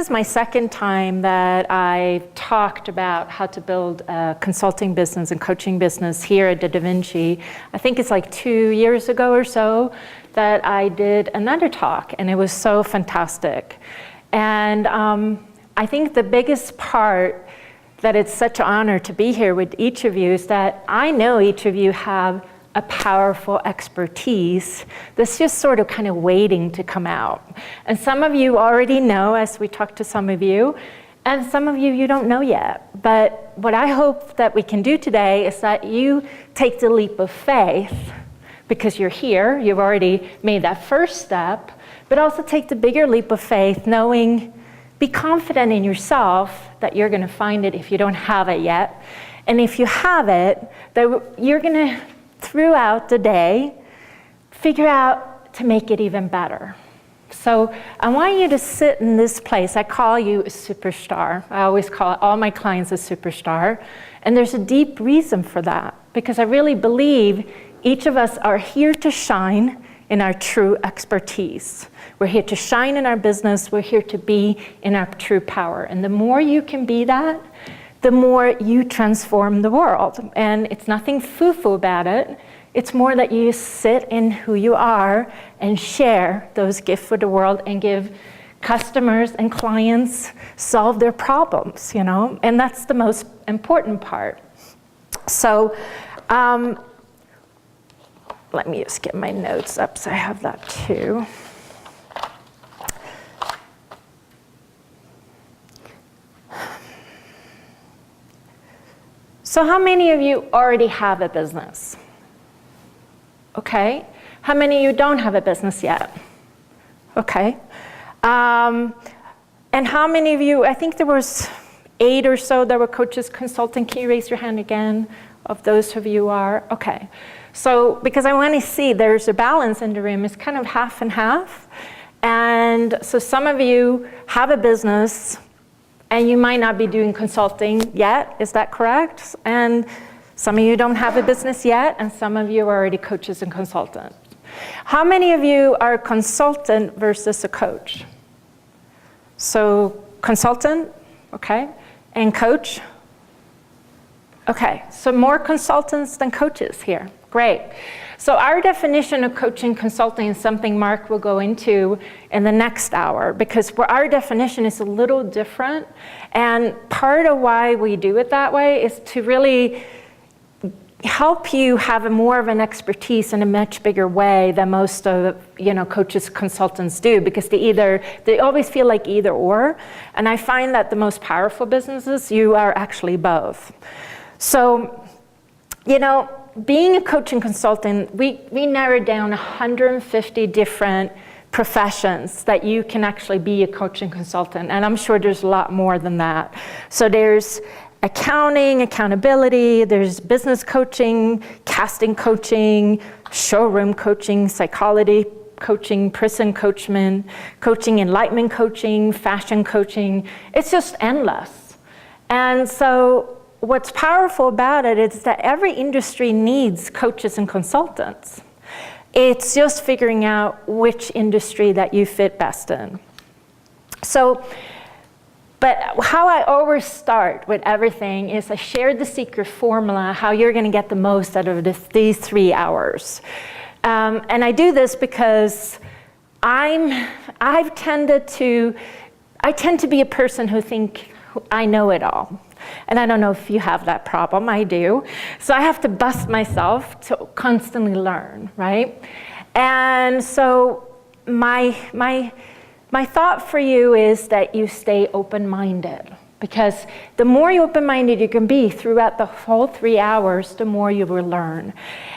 is my second time that I talked about how to build a consulting business and coaching business here at DaVinci. I think it's like 2 years ago or so that I did another talk, and it was so fantastic. And I think the biggest part that it's such an honor to be here with each of you is that I know each of you have a powerful expertise that's just sort of kind of waiting to come out. And some of you already know, as we talk to some of you, and some of you don't know yet. But what I hope that we can do today is that you take the leap of faith, because you're here, you've already made that first step, but also take the bigger leap of faith, knowing, be confident in yourself that you're gonna find it if you don't have it yet. And if you have it, that you're gonna, throughout the day, figure out to make it even better. So I want you to sit in this place. I call you a superstar. I always call all my clients a superstar. And there's a deep reason for that, because I really believe each of us are here to shine in our true expertise. We're here to shine in our business. We're here to be in our true power. And the more you can be that, the more you transform the world. And it's nothing foo-foo about it. It's more that you sit in who you are and share those gifts with the world and give customers and clients solve their problems, you know? And that's the most important part. So let me just get my notes up so I have that too. So how many of you already have a business? Okay. How many of you don't have a business yet? Okay. And how many of you, I think there was 8 or so that were coaches consulting. Can you raise your hand again of those of you who are? Okay. So, because I want to see there's a balance in the room, it's kind of half and half. And so some of you have a business, and you might not be doing consulting yet, is that correct? And some of you don't have a business yet, and some of you are already coaches and consultants. How many of you are a consultant versus a coach? So consultant, okay, and coach? Okay, so more consultants than coaches here, great. So our definition of coaching consulting is something Mark will go into in the next hour, because our definition is a little different. And part of why we do it that way is to really help you have more of an expertise in a much bigger way than most of coaches, consultants do, because they always feel like either or. And I find that the most powerful businesses, you are actually both. So, being a coach and consultant, we narrowed down 150 different professions that you can actually be a coach and consultant. And I'm sure there's a lot more than that. So there's accounting, accountability, there's business coaching, casting coaching, showroom coaching, psychology coaching, prison coaching, enlightenment coaching, fashion coaching. It's just endless. And so what's powerful about it is that every industry needs coaches and consultants. It's just figuring out which industry that you fit best in. So, but how I always start with everything is I share the secret formula, how you're gonna get the most out of these 3 hours. And I do this because I tend to be a person who think I know it all. And I don't know if you have that problem, I do. So I have to bust myself to constantly learn, right? And so my thought for you is that you stay open-minded, because the more open-minded you can be throughout the whole 3 hours, the more you will learn.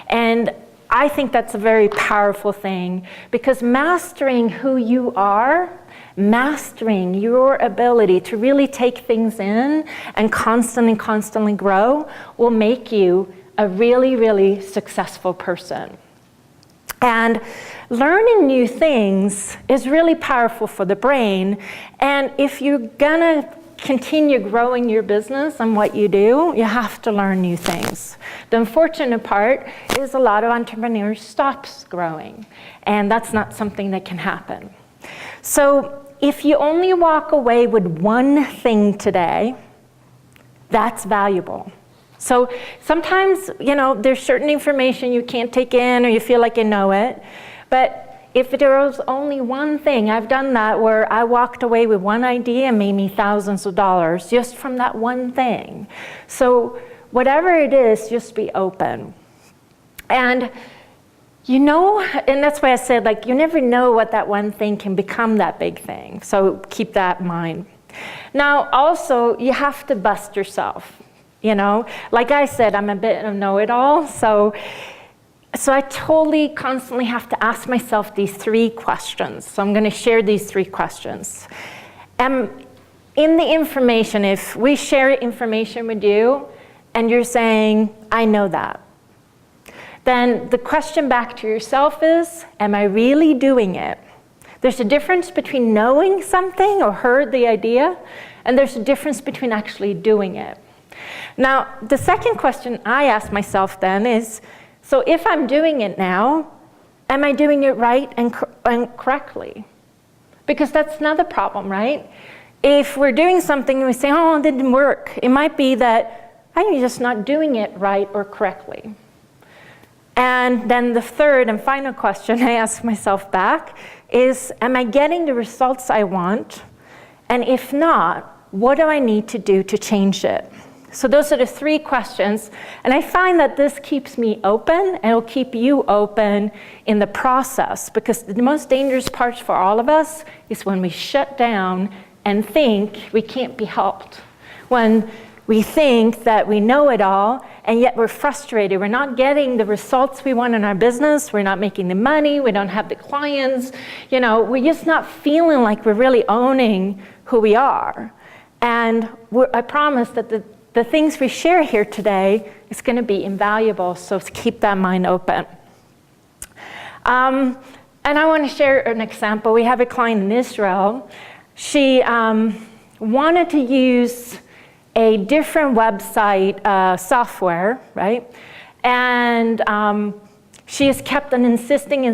And I think that's a very powerful thing, because mastering who you are, mastering your ability to really take things in and constantly grow will make you a really, really successful person. And learning new things is really powerful for the brain. And if you're gonna continue growing your business and what you do, you have to learn new things. The unfortunate part is a lot of entrepreneurs stops growing, and that's not something that can happen. So if you only walk away with one thing today, that's valuable. So sometimes, there's certain information you can't take in or you feel like you know it. But if there was only one thing, I've done that where I walked away with one idea and made me thousands of dollars just from that one thing. So whatever it is, just be open. And and that's why I said, you never know what that one thing can become that big thing. So keep that in mind. Now, also, you have to bust yourself. Like I said, I'm a bit of a know-it-all. So I totally constantly have to ask myself these 3 questions. So I'm going to share these 3 questions. In the information, if we share information with you and you're saying, I know that, then the question back to yourself is, am I really doing it? There's a difference between knowing something or heard the idea, and there's a difference between actually doing it. Now, the second question I ask myself then is, so if I'm doing it now, am I doing it right and correctly? Because that's another problem, right? If we're doing something and we say, oh, it didn't work, it might be that I'm just not doing it right or correctly. And then the third and final question I ask myself back is, am I getting the results I want? And if not, what do I need to do to change it? So those are the 3 questions. And I find that this keeps me open, and it'll keep you open in the process, because the most dangerous part for all of us is when we shut down and think we can't be helped. When we think that we know it all, and yet we're frustrated. We're not getting the results we want in our business. We're not making the money. We don't have the clients. We're just not feeling like we're really owning who we are. And I promise that the things we share here today is going to be invaluable, so keep that mind open. And I want to share an example. We have a client in Israel. She wanted to use a different website software, right? And she has kept on insisting.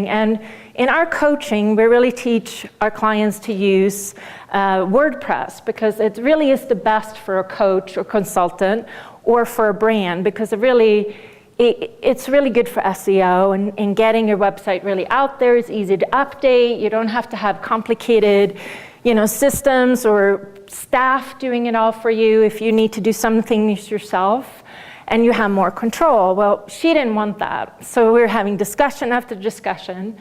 And in our coaching, we really teach our clients to use WordPress, because it really is the best for a coach or consultant or for a brand, because it's really good for SEO and getting your website really out there. It's easy to update. You don't have to have complicated systems or staff doing it all for you if you need to do some things yourself, and you have more control. Well, she didn't want that. So we were having discussion after discussion,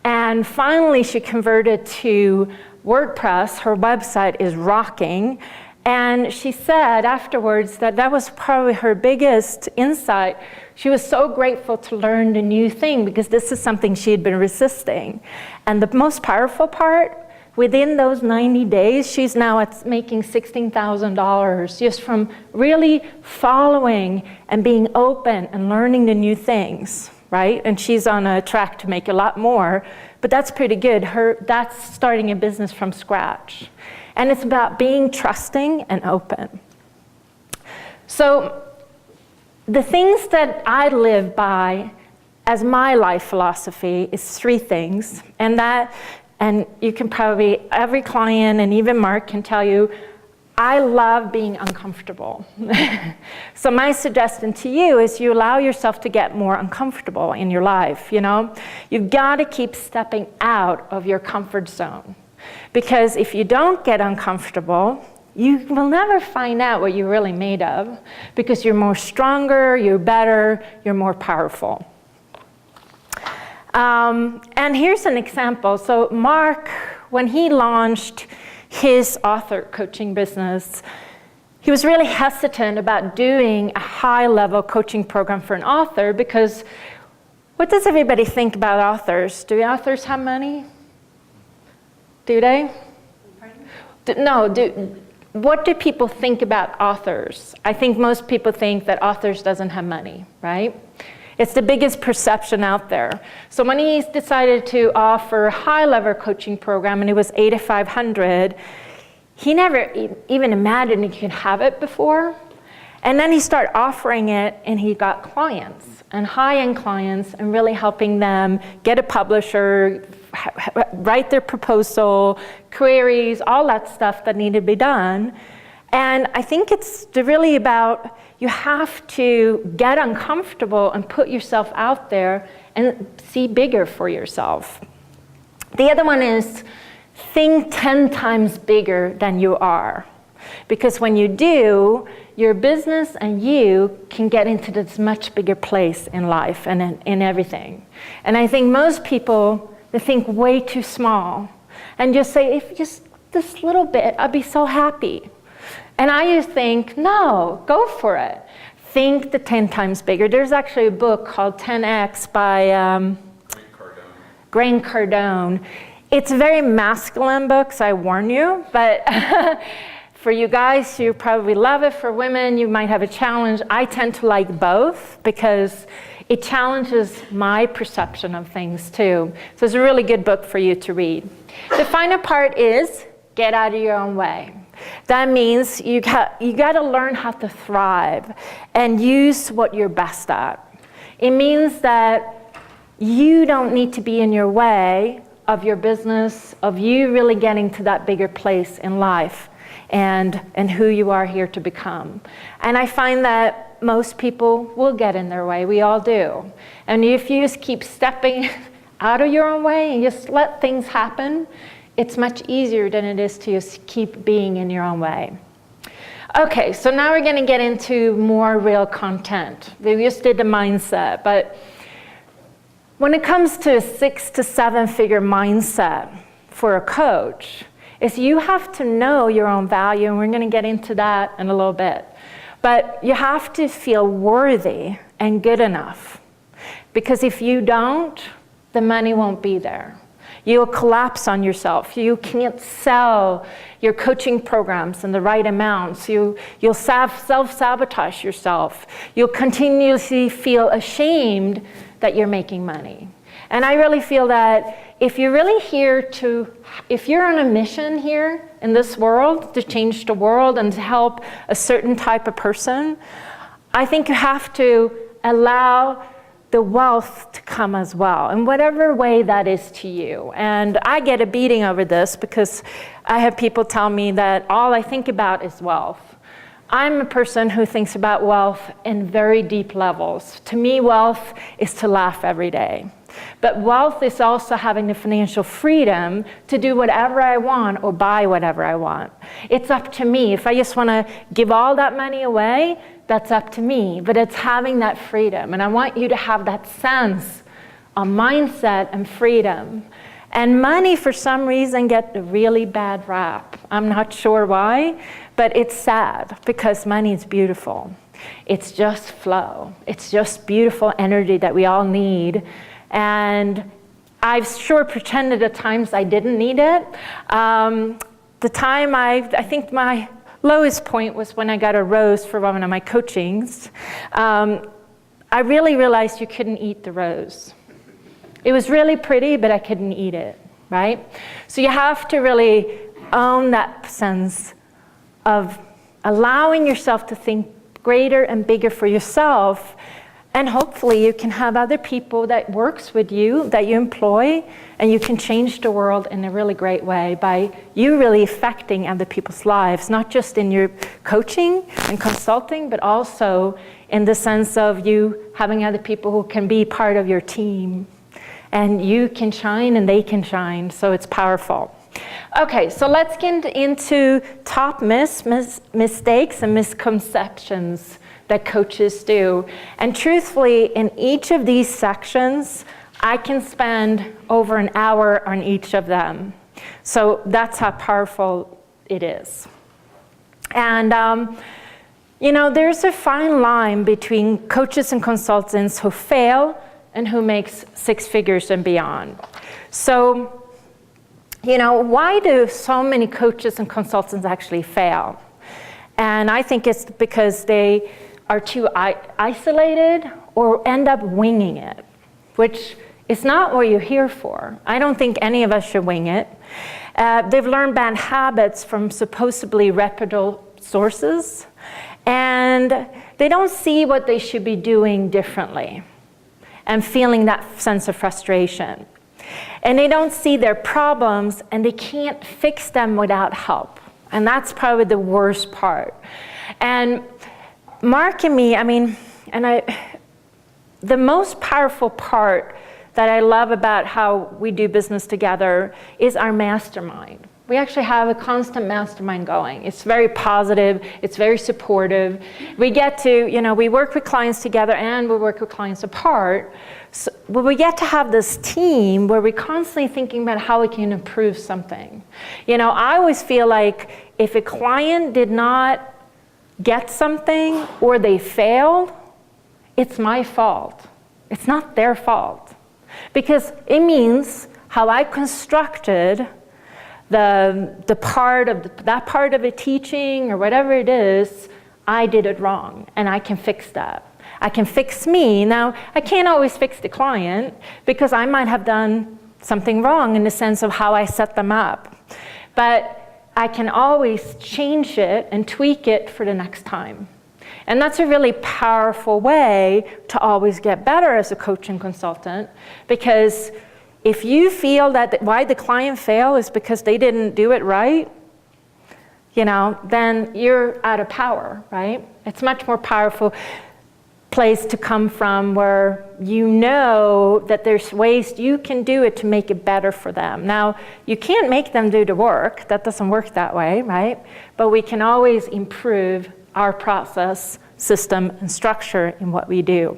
and finally she converted to WordPress. Her website is rocking, and she said afterwards that was probably her biggest insight. She was so grateful to learn the new thing, because this is something she had been resisting. And the most powerful part, within those 90 days, she's now making $16,000 just from really following and being open and learning the new things, right? And she's on a track to make a lot more, but that's pretty good. That's starting a business from scratch. And it's about being trusting and open. So the things that I live by as my life philosophy is 3 things, and you can probably, every client and even Mark can tell you, I love being uncomfortable. So my suggestion to you is you allow yourself to get more uncomfortable in your life, You've got to keep stepping out of your comfort zone. Because if you don't get uncomfortable, you will never find out what you're really made of, because you're more stronger, you're better, you're more powerful. And here's an example. So Mark, when he launched his author coaching business, he was really hesitant about doing a high-level coaching program for an author, because what does everybody think about authors? Do authors have money? Do they? What do people think about authors? I think most people think that authors doesn't have money, right? It's the biggest perception out there. So when he decided to offer a high-level coaching program, and it was $8,500, he never even imagined he could have it before. And then he started offering it, and he got clients, and high-end clients, and really helping them get a publisher, write their proposal, queries, all that stuff that need to be done. And I think it's really about, you have to get uncomfortable and put yourself out there and see bigger for yourself. The other one is think 10 times bigger than you are. Because when you do, your business and you can get into this much bigger place in life and in everything. And I think most people, they think way too small and just say, if just this little bit, I'd be so happy. And I just think, no, go for it. Think the 10 times bigger. There's actually a book called 10X by Grant Cardone. It's a very masculine book, so I warn you, but for you guys, you probably love it. For women, you might have a challenge. I tend to like both because it challenges my perception of things too. So it's a really good book for you to read. The final part is get out of your own way. That means you got to learn how to thrive and use what you're best at. It means that you don't need to be in your way of your business, of you really getting to that bigger place in life and who you are here to become. And I find that most people will get in their way. We all do. And if you just keep stepping out of your own way and just let things happen, it's much easier than it is to just keep being in your own way. Okay, so now we're going to get into more real content. We just did the mindset, but when it comes to a 6 to 7 figure mindset for a coach, is you have to know your own value, and we're going to get into that in a little bit. But you have to feel worthy and good enough, because if you don't, the money won't be there. You'll collapse on yourself. You can't sell your coaching programs in the right amounts. You'll self-sabotage yourself. You'll continuously feel ashamed that you're making money. And I really feel that if you're really here if you're on a mission here in this world to change the world and to help a certain type of person, I think you have to allow the wealth to come as well, in whatever way that is to you. And I get a beating over this because I have people tell me that all I think about is wealth. I'm a person who thinks about wealth in very deep levels. To me, wealth is to laugh every day. But wealth is also having the financial freedom to do whatever I want or buy whatever I want. It's up to me. If I just want to give all that money away, that's up to me. But it's having that freedom. And I want you to have that sense of mindset and freedom. And money, for some reason, gets a really bad rap. I'm not sure why, but it's sad because money is beautiful. It's just flow. It's just beautiful energy that we all need. And I've sure pretended at times I didn't need it. The time I think my lowest point was when I got a rose for one of my coachings. I really realized you couldn't eat the rose. It was really pretty, but I couldn't eat it, right? So you have to really own that sense of allowing yourself to think greater and bigger for yourself. And hopefully you can have other people that works with you, that you employ, and you can change the world in a really great way by you really affecting other people's lives, not just in your coaching and consulting, but also in the sense of you having other people who can be part of your team. And you can shine and they can shine, so it's powerful. Okay, so let's get into top mistakes and misconceptions that coaches do. And truthfully, in each of these sections, I can spend over an hour on each of them. So that's how powerful it is. And there's a fine line between coaches and consultants who fail and who makes 6 figures and beyond. So, why do so many coaches and consultants actually fail? And I think it's because they are too isolated or end up winging it, which is not what you're here for. I don't think any of us should wing it. They've learned bad habits from supposedly reputable sources, and they don't see what they should be doing differently and feeling that sense of frustration. And they don't see their problems, and they can't fix them without help. And that's probably the worst part. And Mark and me, the most powerful part that I love about how we do business together is our mastermind. We actually have a constant mastermind going. It's very positive, it's very supportive. We get to, we work with clients together and we work with clients apart. So we get to have this team where we're constantly thinking about how we can improve something. I always feel like if a client did not get something or they failed, it's my fault. It's not their fault. Because it means how I constructed that part of a teaching or whatever it is, I did it wrong, and I can fix that. I can fix me. Now, I can't always fix the client because I might have done something wrong in the sense of how I set them up. But I can always change it and tweak it for the next time. And that's a really powerful way to always get better as a coach and consultant, because if you feel that why the client failed is because they didn't do it right, then you're out of power, right? It's much more powerful place to come from where you know that there's ways you can do it to make it better for them. Now, you can't make them do the work. That doesn't work that way, right? But we can always improve our process, system, and structure in what we do.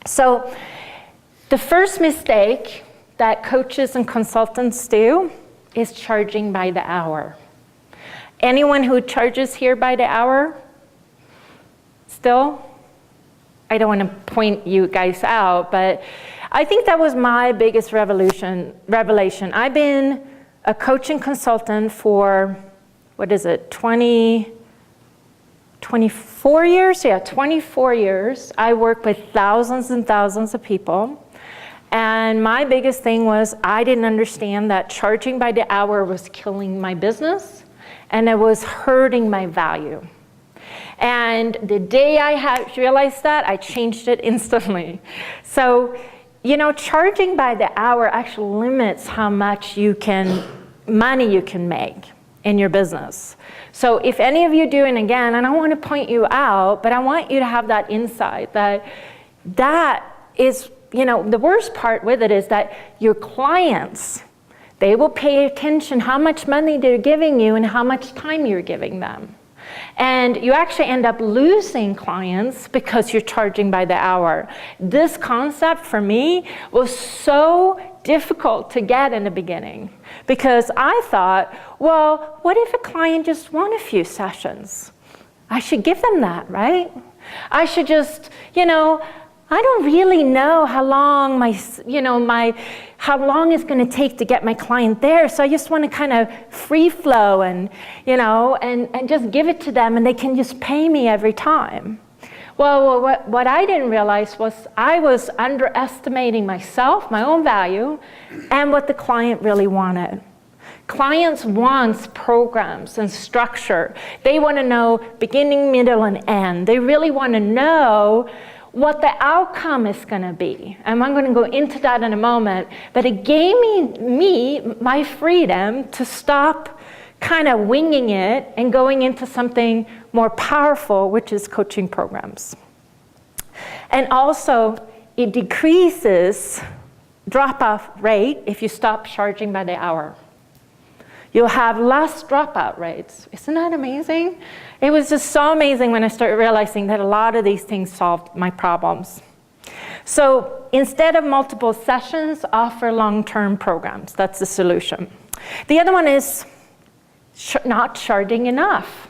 So the first mistake that coaches and consultants do is charging by the hour. Anyone who charges here by the hour? Still? I don't want to point you guys out, but I think that was my biggest revelation. I've been a coach and consultant for, 24 years? Yeah, 24 years. I work with thousands and thousands of people. And my biggest thing was I didn't understand that charging by the hour was killing my business, and it was hurting my value. And the day I realized that, I changed it instantly. So, charging by the hour actually limits how much money you can make in your business. So if any of you do it again, and I want to point you out, but I want you to have that insight that is, the worst part with it is that your clients, they will pay attention how much money they're giving you and how much time you're giving them. And you actually end up losing clients because you're charging by the hour. This concept for me was so difficult to get in the beginning because I thought, well, what if a client just won a few sessions? I should give them that, right? I should just, I don't really know how long how long it's going to take to get my client there. So I just want to kind of free flow and just give it to them, and they can just pay me every time. Well, what I didn't realize was I was underestimating myself, my own value, and what the client really wanted. Clients want programs and structure. They want to know beginning, middle, and end. They really want to know what the outcome is going to be. And I'm going to go into that in a moment. But it gave me my freedom to stop kind of winging it and going into something more powerful, which is coaching programs. And also, it decreases drop-off rate if you stop charging by the hour. You'll have less dropout rates. Isn't that amazing? It was just so amazing when I started realizing that a lot of these things solved my problems. So instead of multiple sessions, offer long-term programs. That's the solution. The other one is not charging enough.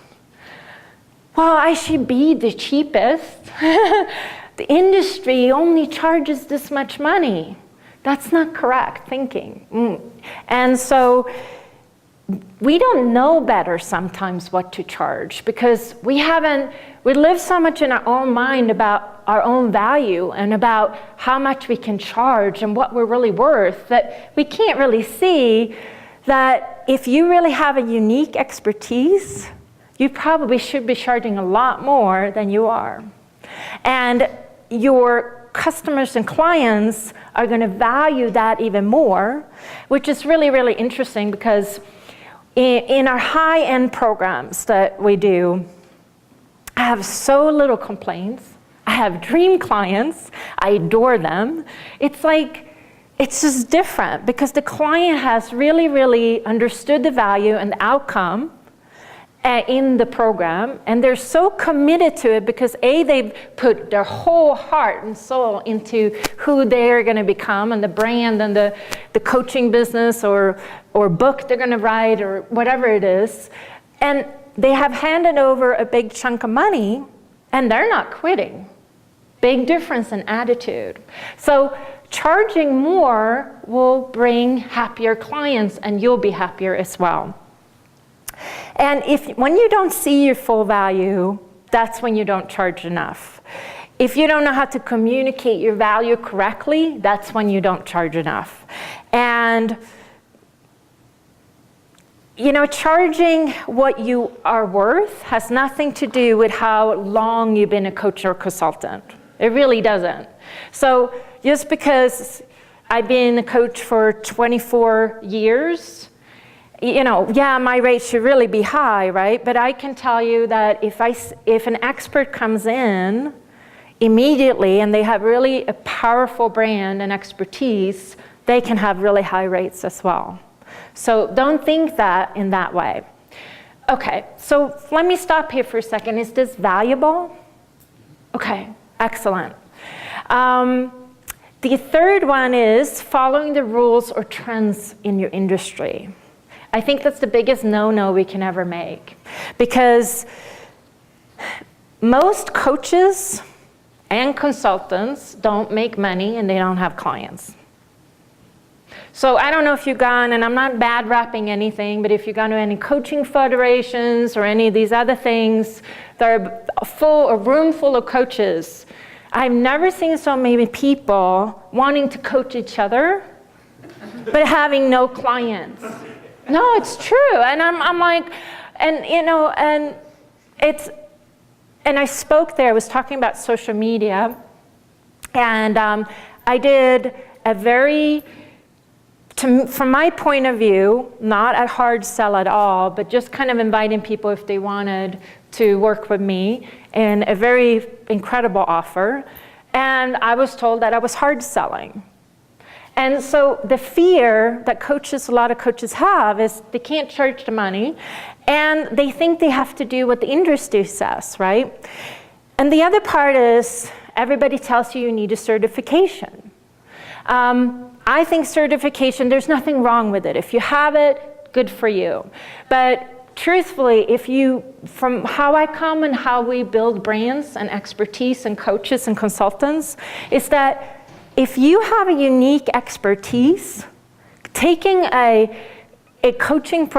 Well, I should be the cheapest. The industry only charges this much money. That's not correct thinking. And so we don't know better sometimes what to charge because we live so much in our own mind about our own value and about how much we can charge and what we're really worth that we can't really see that if you really have a unique expertise, you probably should be charging a lot more than you are. And your customers and clients are going to value that even more, which is really, really interesting because in our high-end programs that we do, I have so little complaints. I have dream clients. I adore them. It's like, it's just different because the client has really, really understood the value and the outcome in the program, and they're so committed to it because they've put their whole heart and soul into who they're going to become and the brand and the coaching business or book they're going to write or whatever it is, and they have handed over a big chunk of money and they're not quitting. Big difference in attitude. So charging more will bring happier clients and you'll be happier as well. And when you don't see your full value, that's when you don't charge enough. If you don't know how to communicate your value correctly, that's when you don't charge enough. And charging what you are worth has nothing to do with how long you've been a coach or consultant. It really doesn't. So just because I've been a coach for 24 years, my rate should really be high, right? But I can tell you that if an expert comes in immediately and they have really a powerful brand and expertise, they can have really high rates as well. So don't think that in that way. Okay, so let me stop here for a second. Is this valuable? Okay, excellent. The third one is following the rules or trends in your industry. I think that's the biggest no-no we can ever make because most coaches and consultants don't make money and they don't have clients. So I don't know if you've gone, and I'm not bad rapping anything, but if you've gone to any coaching federations or any of these other things, they're a room full of coaches. I've never seen so many people wanting to coach each other, but having no clients. No, it's true. And I'm like, and I spoke there, I was talking about social media, and I did a very, from my point of view, not a hard sell at all, but just kind of inviting people if they wanted to work with me, and a very incredible offer. And I was told that I was hard selling. And so the fear that a lot of coaches have is they can't charge the money, and they think they have to do what the industry says, right? And the other part is everybody tells you need a certification. I think certification, there's nothing wrong with it. If you have it, good for you. But truthfully, from how I come and how we build brands and expertise and coaches and consultants, is that if you have a unique expertise, taking a coaching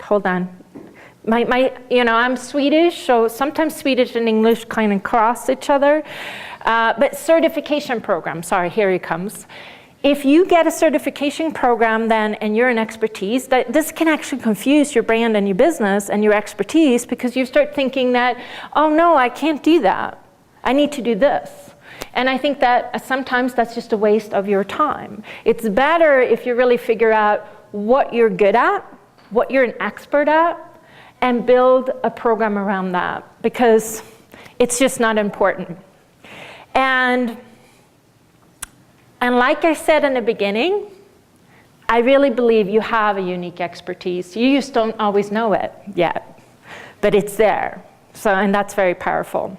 hold on. I'm Swedish, so sometimes Swedish and English kind of cross each other. But certification program, here it comes. If you get a certification program then, and you're an expertise, this can actually confuse your brand and your business and your expertise because you start thinking that, oh no, I can't do that. I need to do this. And I think that sometimes that's just a waste of your time. It's better if you really figure out what you're good at, what you're an expert at, and build a program around that because it's just not important. And like I said in the beginning, I really believe you have a unique expertise. You just don't always know it yet, but it's there. And that's very powerful.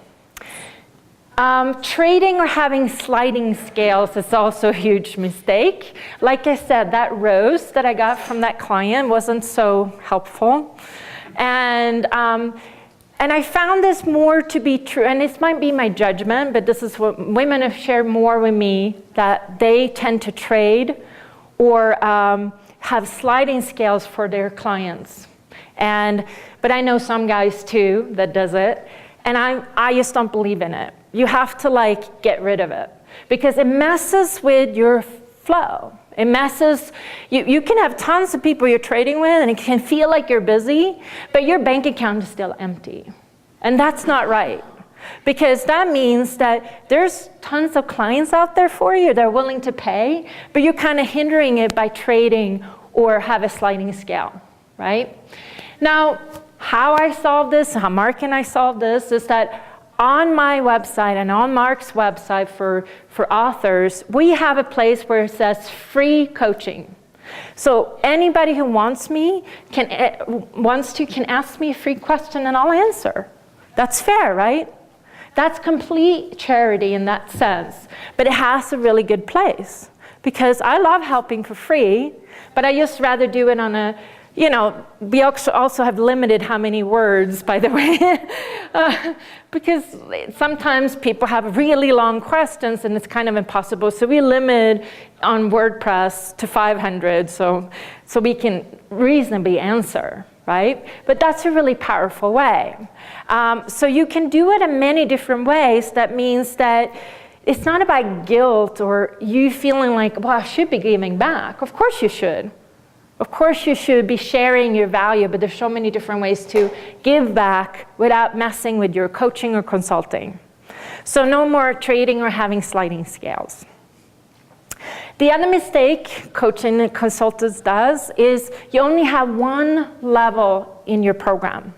Trading or having sliding scales is also a huge mistake. Like I said, that rose that I got from that client wasn't so helpful. And I found this more to be true, and this might be my judgment, but this is what women have shared more with me, that they tend to trade or have sliding scales for their clients. But I know some guys too that does it, and I just don't believe in it. You have to get rid of it because it messes with your flow. It messes, you can have tons of people you're trading with and it can feel like you're busy, but your bank account is still empty. And that's not right. Because that means that there's tons of clients out there for you that are willing to pay, but you're kind of hindering it by trading or have a sliding scale, right? Now, how I solve this, how Mark and I solve this, is that on my website and on Mark's website for authors, we have a place where it says free coaching. So anybody who wants to can ask me a free question and I'll answer. That's fair, right? That's complete charity in that sense. But it has a really good place because I love helping for free, but I just rather do it on a, we also have limited how many words, by the way, because sometimes people have really long questions and it's kind of impossible. So we limit on WordPress to 500 so we can reasonably answer, right? But that's a really powerful way. So you can do it in many different ways. That means that it's not about guilt or you feeling like, well, I should be giving back. Of course you should. Of course you should be sharing your value, but there's so many different ways to give back without messing with your coaching or consulting. So no more trading or having sliding scales. The other mistake coaching and consultants does is you only have one level in your program.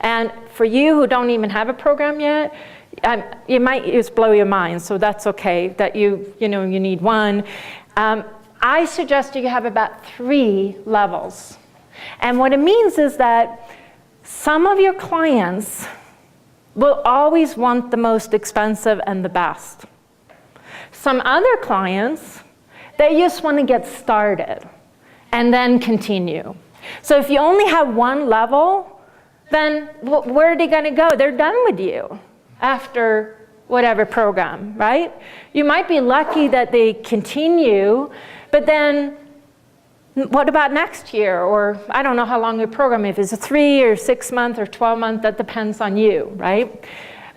And for you who don't even have a program yet, it might just blow your mind, so that's okay that you need one. I suggest you have about 3 levels. And what it means is that some of your clients will always want the most expensive and the best. Some other clients, they just want to get started and then continue. So if you only have one level, then where are they going to go? They're done with you after whatever program, right? You might be lucky that they continue, but then what about next year? Or I don't know how long your program is. If it's a 3 or 6 month or 12 month, that depends on you, right?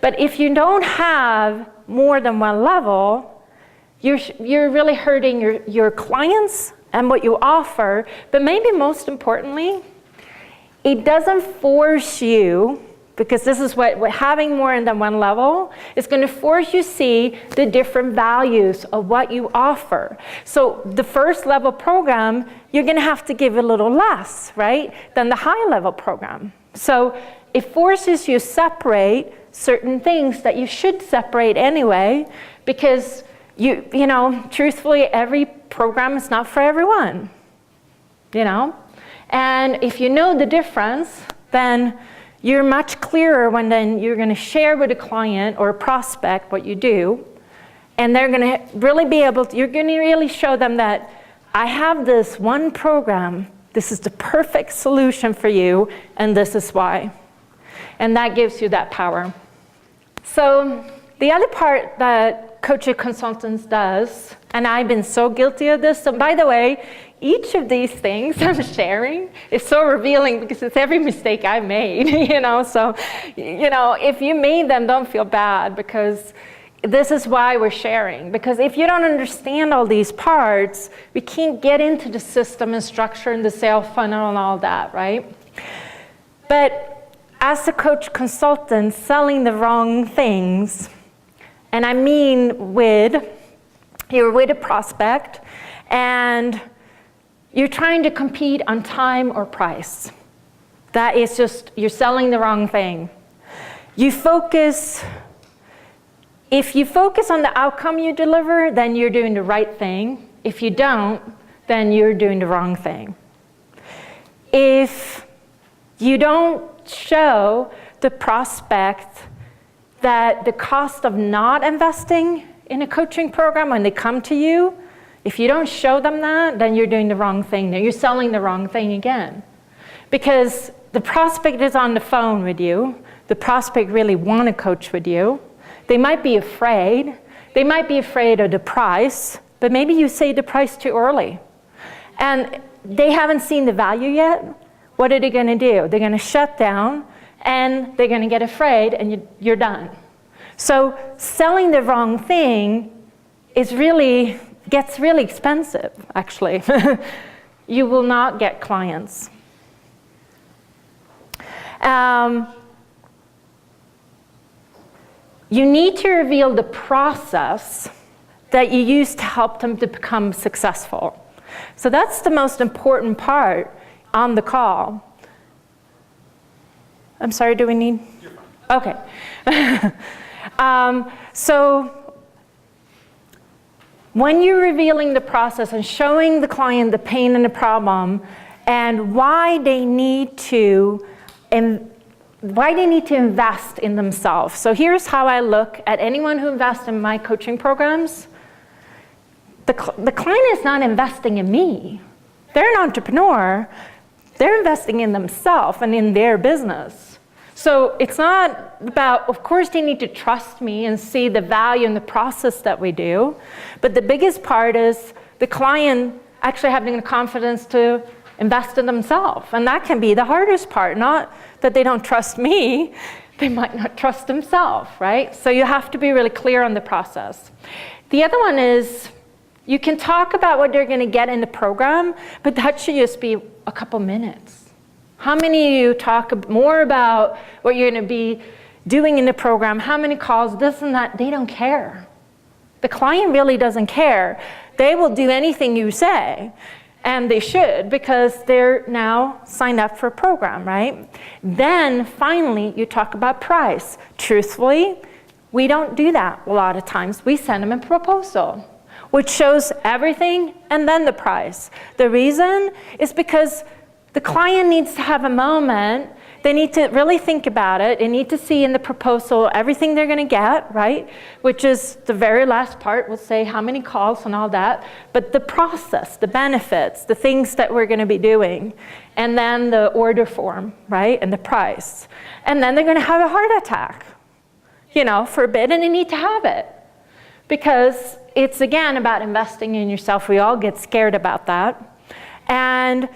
But if you don't have more than one level, you're really hurting your clients and what you offer. But maybe most importantly, it doesn't force you, because this is what having more than one level is going to force you to see the different values of what you offer. So the first level program, you're going to have to give a little less, right, than the high level program. So it forces you to separate certain things that you should separate anyway, because truthfully, every program is not for everyone, And if you know the difference, then you're much clearer when then you're going to share with a client or a prospect what you do, and they're going to really be able to, you're going to really show them that I have this one program, this is the perfect solution for you, and this is why. And that gives you that power. So the other part that coaching consultants does, and I've been so guilty of this, so by the way, each of these things I'm sharing is so revealing because it's every mistake I made, So, if you made them, don't feel bad, because this is why we're sharing. Because if you don't understand all these parts, we can't get into the system and structure and the sales funnel and all that, right? But as a coach consultant, selling the wrong things, and I mean you're with a prospect, and you're trying to compete on time or price. That is just, you're selling the wrong thing. If you focus on the outcome you deliver, then you're doing the right thing. If you don't, then you're doing the wrong thing. If you don't show the prospect that the cost of not investing in a coaching program when they come to you, if you don't show them that, then you're doing the wrong thing. You're selling the wrong thing again. Because the prospect is on the phone with you. The prospect really want to coach with you. They might be afraid. They might be afraid of the price, but maybe you say the price too early. And they haven't seen the value yet. What are they going to do? They're going to shut down, and they're going to get afraid, and you're done. So selling the wrong thing gets really expensive, actually. You will not get clients. you need to reveal the process that you use to help them to become successful. So that's the most important part on the call. I'm sorry, do we need? Okay. So when you're revealing the process and showing the client the pain and the problem and why they need to invest in themselves. So here's how I look at anyone who invests in my coaching programs. The client is not investing in me. They're an entrepreneur. They're investing in themselves and in their business. So it's not about, of course they need to trust me and see the value in the process that we do, but the biggest part is the client actually having the confidence to invest in themselves. And that can be the hardest part, not that they don't trust me, they might not trust themselves, right? So you have to be really clear on the process. The other one is, you can talk about what they're going to get in the program, but that should just be a couple minutes. How many of you talk more about what you're going to be doing in the program, how many calls, this and that? They don't care. The client really doesn't care. They will do anything you say, and they should, because they're now signed up for a program, right? Then finally, you talk about price. Truthfully, we don't do that a lot of times. We send them a proposal, which shows everything and then the price. The reason is because the client needs to have a moment. They need to really think about it. They need to see in the proposal everything they're going to get, right? Which is the very last part. We'll say how many calls and all that. But the process, the benefits, the things that we're going to be doing. And then the order form, right? And the price. And then they're going to have a heart attack, you know, for a bit. And they need to have it. Because it's, again, about investing in yourself. We all get scared about that. And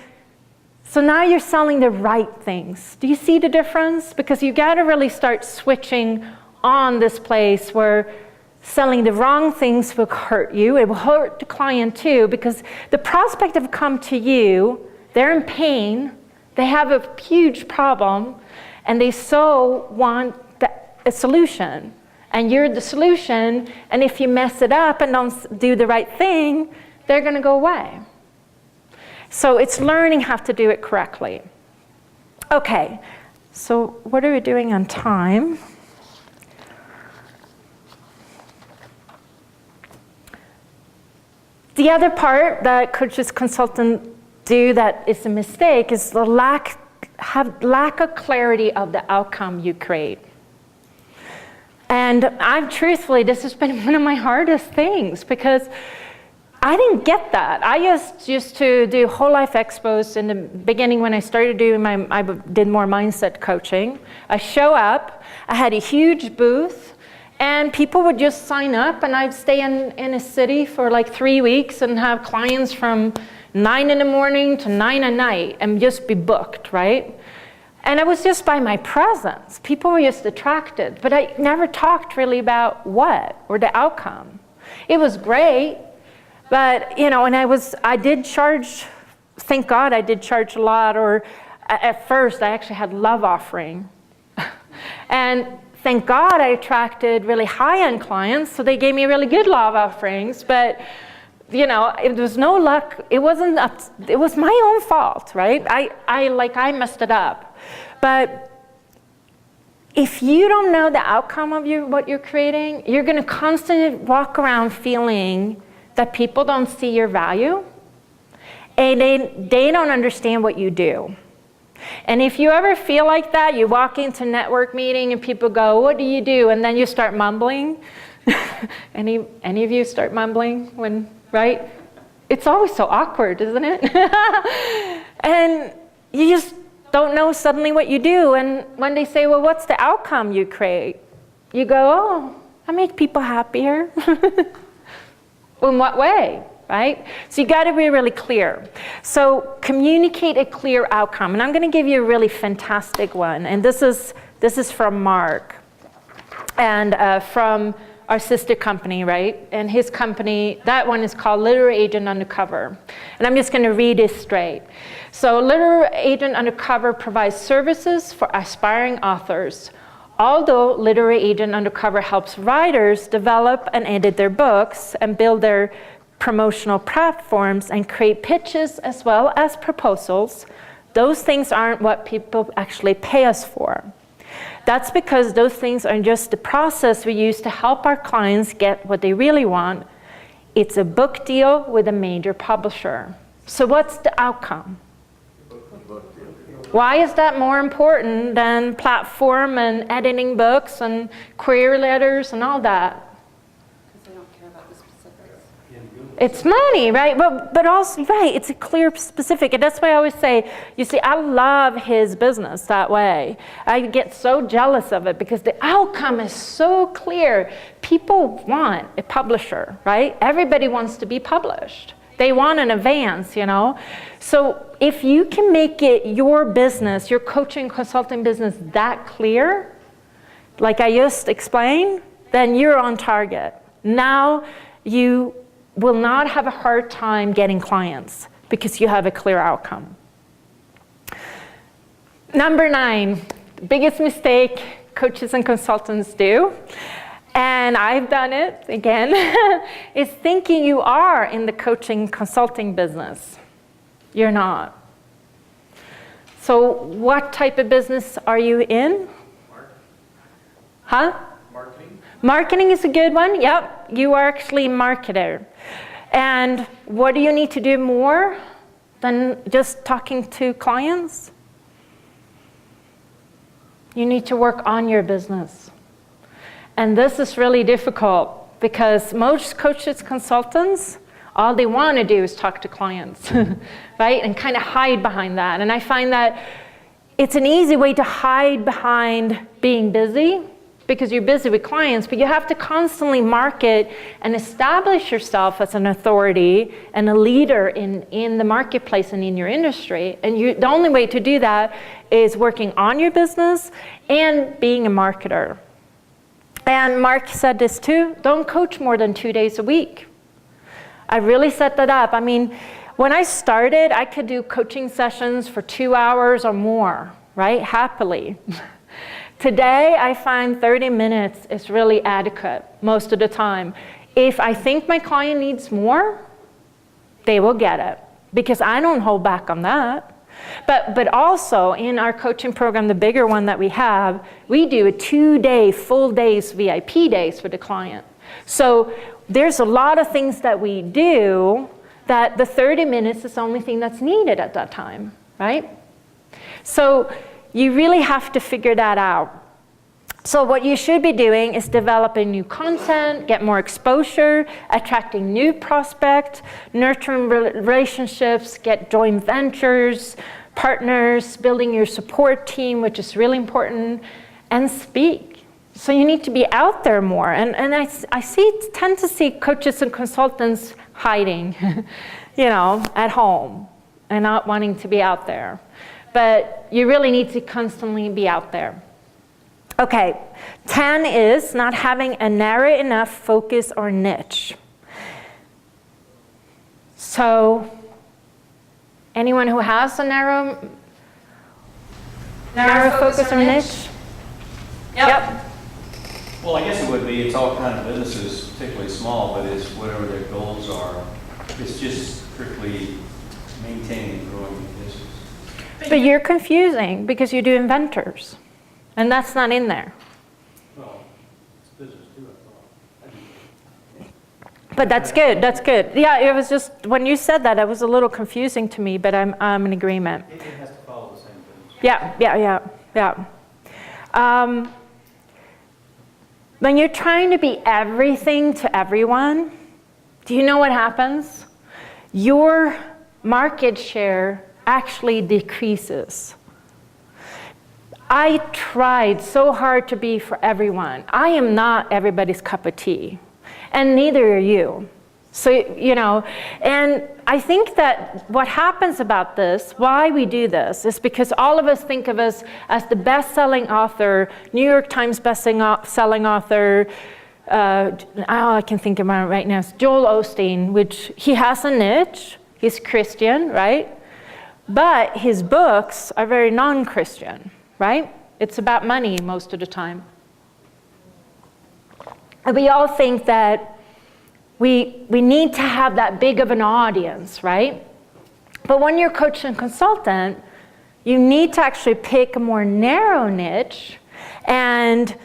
so now you're selling the right things. Do you see the difference? Because you got to really start switching on this place where selling the wrong things will hurt you. It will hurt the client too, because the prospect have come to you, they're in pain, they have a huge problem, and they so want a solution. And you're the solution, and if you mess it up and don't do the right thing, they're going to go away. So it's learning how to do it correctly. Okay, so what are we doing on time? The other part that coaches, consultants do that is a mistake is the lack of clarity of the outcome you create. And truthfully, this has been one of my hardest things, because I didn't get that. I used to do whole life expos in the beginning when I started doing I did more mindset coaching. I show up, I had a huge booth, and people would just sign up, and I'd stay in a city for like 3 weeks and have clients from 9 in the morning to 9 at night and just be booked, right? And it was just by my presence. People were just attracted, but I never talked really about what or the outcome. It was great. But, you know, and I did charge, thank God I did charge a lot, or at first I actually had love offering. And thank God I attracted really high-end clients, so they gave me really good love offerings, but, you know, it was no luck. It was my own fault, right? I messed it up. But if you don't know the outcome of what you're creating, you're going to constantly walk around feeling that people don't see your value, and they don't understand what you do. And if you ever feel like that, you walk into a network meeting and people go, what do you do? And then you start mumbling. Any of you start mumbling when, right? It's always so awkward, isn't it? And you just don't know suddenly what you do. And when they say, well, what's the outcome you create? You go, oh, I make people happier. In what way, right? So you got to be really clear. So communicate a clear outcome. And I'm going to give you a really fantastic one. And this is from Mark, and from our sister company, right? And his company, that one is called Literary Agent Undercover. And I'm just going to read it straight. So Literary Agent Undercover provides services for aspiring authors, Although Literary Agent Undercover helps writers develop and edit their books and build their promotional platforms and create pitches as well as proposals, those things aren't what people actually pay us for. That's because those things are just the process we use to help our clients get what they really want. It's a book deal with a major publisher. So what's the outcome? Why is that more important than platform and editing books and query letters and all that? Because they don't care about the specifics. It's money, right? But also, right, it's a clear specific. And that's why I always say, you see, I love his business that way. I get so jealous of it because the outcome is so clear. People want a publisher, right? Everybody wants to be published. They want an advance, you know? So if you can make it your business, your coaching consulting business that clear, like I just explained, then you're on target. Now you will not have a hard time getting clients because you have a clear outcome. Number 9, the biggest mistake coaches and consultants do, and I've done it again, is thinking you are in the coaching consulting business. You're not. So what type of business are you in? Huh? Marketing. Marketing is a good one. Yep, you are actually a marketer. And what do you need to do more than just talking to clients? You need to work on your business. And this is really difficult because most coaches, consultants, all they want to do is talk to clients, right? And kind of hide behind that. And I find that it's an easy way to hide behind being busy because you're busy with clients, but you have to constantly market and establish yourself as an authority and a leader in the marketplace and in your industry. And the only way to do that is working on your business and being a marketer. And Mark said this too, don't coach more than 2 days a week. I really set that up. I mean, when I started, I could do coaching sessions for 2 hours or more, right? Happily. Today, I find 30 minutes is really adequate most of the time. If I think my client needs more, they will get it because I don't hold back on that. But also in our coaching program, the bigger one that we have, we do a 2-day, full days, VIP days for the client. So there's a lot of things that we do that the 30 minutes is the only thing that's needed at that time, right? So you really have to figure that out. So what you should be doing is developing new content, get more exposure, attracting new prospects, nurturing relationships, get joint ventures, partners, building your support team, which is really important, and speak. So you need to be out there more. And I tend to see coaches and consultants hiding, you know, at home and not wanting to be out there. But you really need to constantly be out there. Okay, 10 is not having a narrow enough focus or niche. So, anyone who has a narrow focus or niche? Yep. Well, I guess it would be, it's all kind of businesses, particularly small, but it's whatever their goals are. It's just strictly maintaining and growing the business. But you're confusing because you do inventors. And that's not in there. Well, it's business too, I thought. But that's good, that's good. Yeah, it was just, when you said that, it was a little confusing to me, but I'm in agreement. It has to follow the same business. Yeah. When you're trying to be everything to everyone, do you know what happens? Your market share actually decreases. I tried so hard to be for everyone. I am not everybody's cup of tea, and neither are you. So, you know, and I think that what happens about this, why we do this, is because all of us think of us as the best-selling author, New York Times best-selling author, I can think of it right now, it's Joel Osteen, which he has a niche, he's Christian, right? But his books are very non-Christian. Right? It's about money most of the time. And we all think that we need to have that big of an audience, right? But when you're a coach and consultant, you need to actually pick a more narrow niche and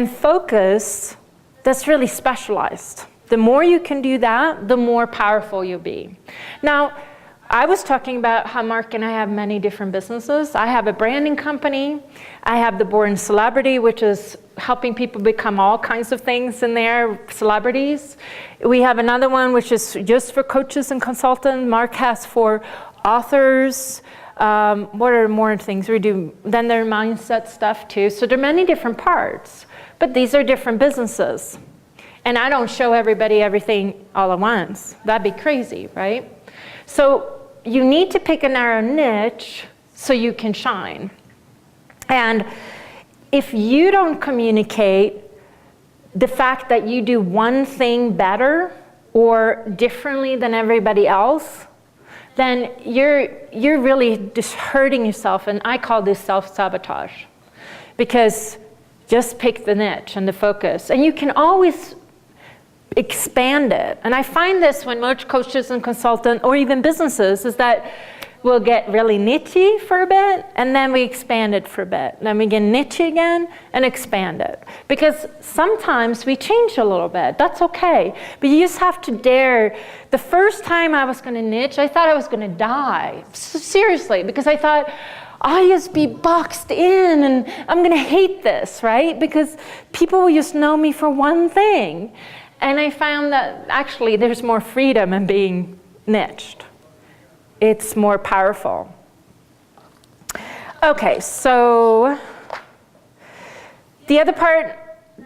focus that's really specialized. The more you can do that, the more powerful you'll be. Now, I was talking about how Mark and I have many different businesses. I have a branding company. I have the Born Celebrity, which is helping people become all kinds of things in there, celebrities. We have another one which is just for coaches and consultants. Mark has for authors. What are more things we do? Then there are mindset stuff too. So there are many different parts, but these are different businesses. And I don't show everybody everything all at once. That'd be crazy, right? So you need to pick a narrow niche so you can shine. And if you don't communicate the fact that you do one thing better or differently than everybody else, then you're really just hurting yourself. And I call this self-sabotage. Because just pick the niche and the focus. And you can always expand it. And I find this when most coaches and consultants, or even businesses, is that we'll get really niche-y for a bit, and then we expand it for a bit. Then we get niche again and expand it. Because sometimes we change a little bit. That's okay. But you just have to dare. The first time I was going to niche, I thought I was going to die. Seriously, because I thought, I'll just be boxed in, and I'm going to hate this, right? Because people will just know me for one thing. And I found that actually there's more freedom in being niched. It's more powerful. Okay, so the other part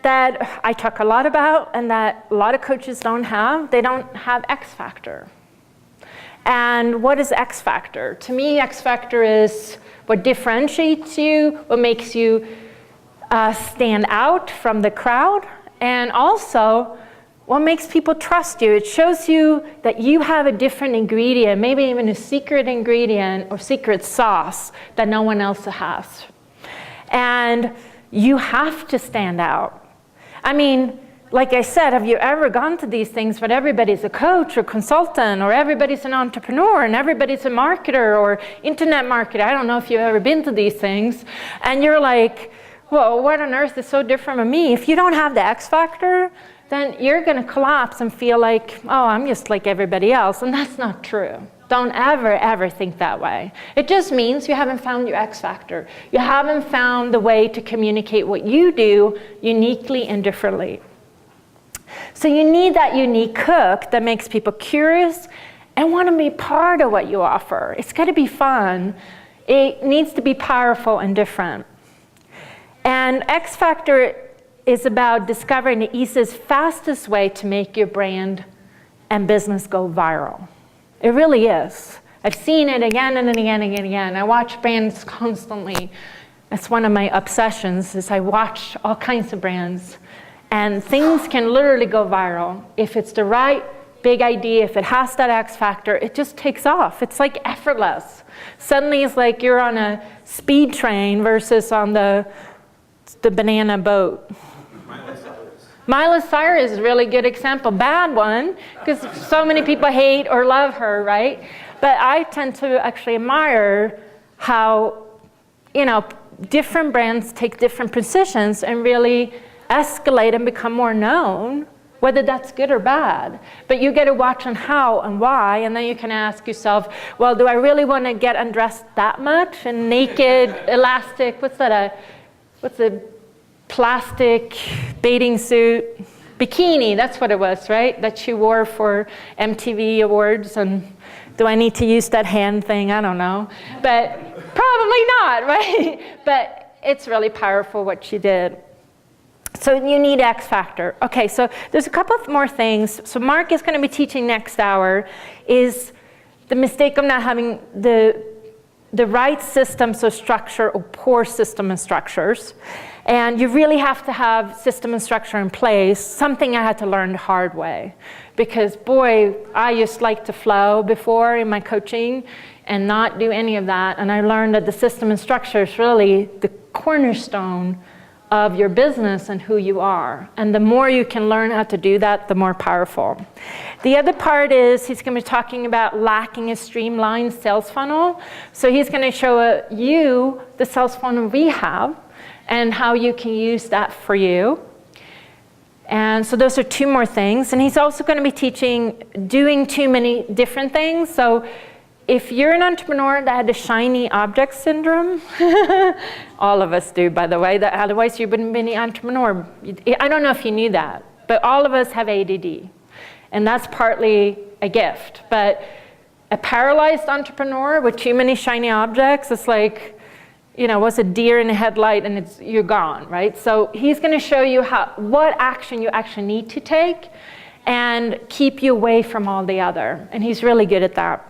that I talk a lot about and that a lot of coaches don't have, they don't have X factor. And what is X factor? To me, X factor is what differentiates you, what makes you stand out from the crowd, and also what makes people trust you. It shows you that you have a different ingredient, maybe even a secret ingredient or secret sauce that no one else has. And you have to stand out. I mean, like I said, have you ever gone to these things when everybody's a coach or consultant, or everybody's an entrepreneur and everybody's a marketer or internet marketer? I don't know if you've ever been to these things. And you're like, well, what on earth is so different from me? If you don't have the X factor, then you're going to collapse and feel like, oh, I'm just like everybody else. And that's not true. Don't ever, ever think that way. It just means you haven't found your X factor. You haven't found the way to communicate what you do uniquely and differently. So you need that unique hook that makes people curious and want to be part of what you offer. It's got to be fun. It needs to be powerful and different. And X factor is about discovering the easiest, fastest way to make your brand and business go viral. It really is. I've seen it again and again and again. I watch brands constantly. That's one of my obsessions, is I watch all kinds of brands. And things can literally go viral. If it's the right big idea, if it has that X factor, it just takes off. It's like effortless. Suddenly it's like you're on a speed train versus on the banana boat. Miley Cyrus is a really good example. Bad one, because so many people hate or love her, right? But I tend to actually admire how, different brands take different positions and really escalate and become more known, whether that's good or bad. But you get to watch on how and why, and then you can ask yourself, well, do I really want to get undressed that much and naked, elastic, what's a plastic bathing suit, bikini, that's what it was, right? That she wore for MTV Awards. And do I need to use that hand thing? I don't know. But probably not, right? But it's really powerful what she did. So you need X factor. Okay, so there's a couple of more things. So Mark is going to be teaching next hour is the mistake of not having the right systems of structure or poor system and structures. And you really have to have system and structure in place, something I had to learn the hard way. Because boy, I used like to flow before in my coaching and not do any of that. And I learned that the system and structure is really cornerstone of your business and who you are. And the more you can learn how to do that, the more powerful. The other part is he's going to be talking about lacking a streamlined sales funnel. So he's going to show you the sales funnel we have and how you can use that for you. And so those are two more things. And he's also going to be teaching doing too many different things. So if you're an entrepreneur that had the shiny object syndrome, all of us do, by the way, that otherwise you wouldn't be an entrepreneur. I don't know if you knew that, but all of us have ADD. And that's partly a gift. But a paralyzed entrepreneur with too many shiny objects, it's like, what's a deer in a headlight and you're gone, right? So he's going to show you what action you actually need to take and keep you away from all the other. And he's really good at that.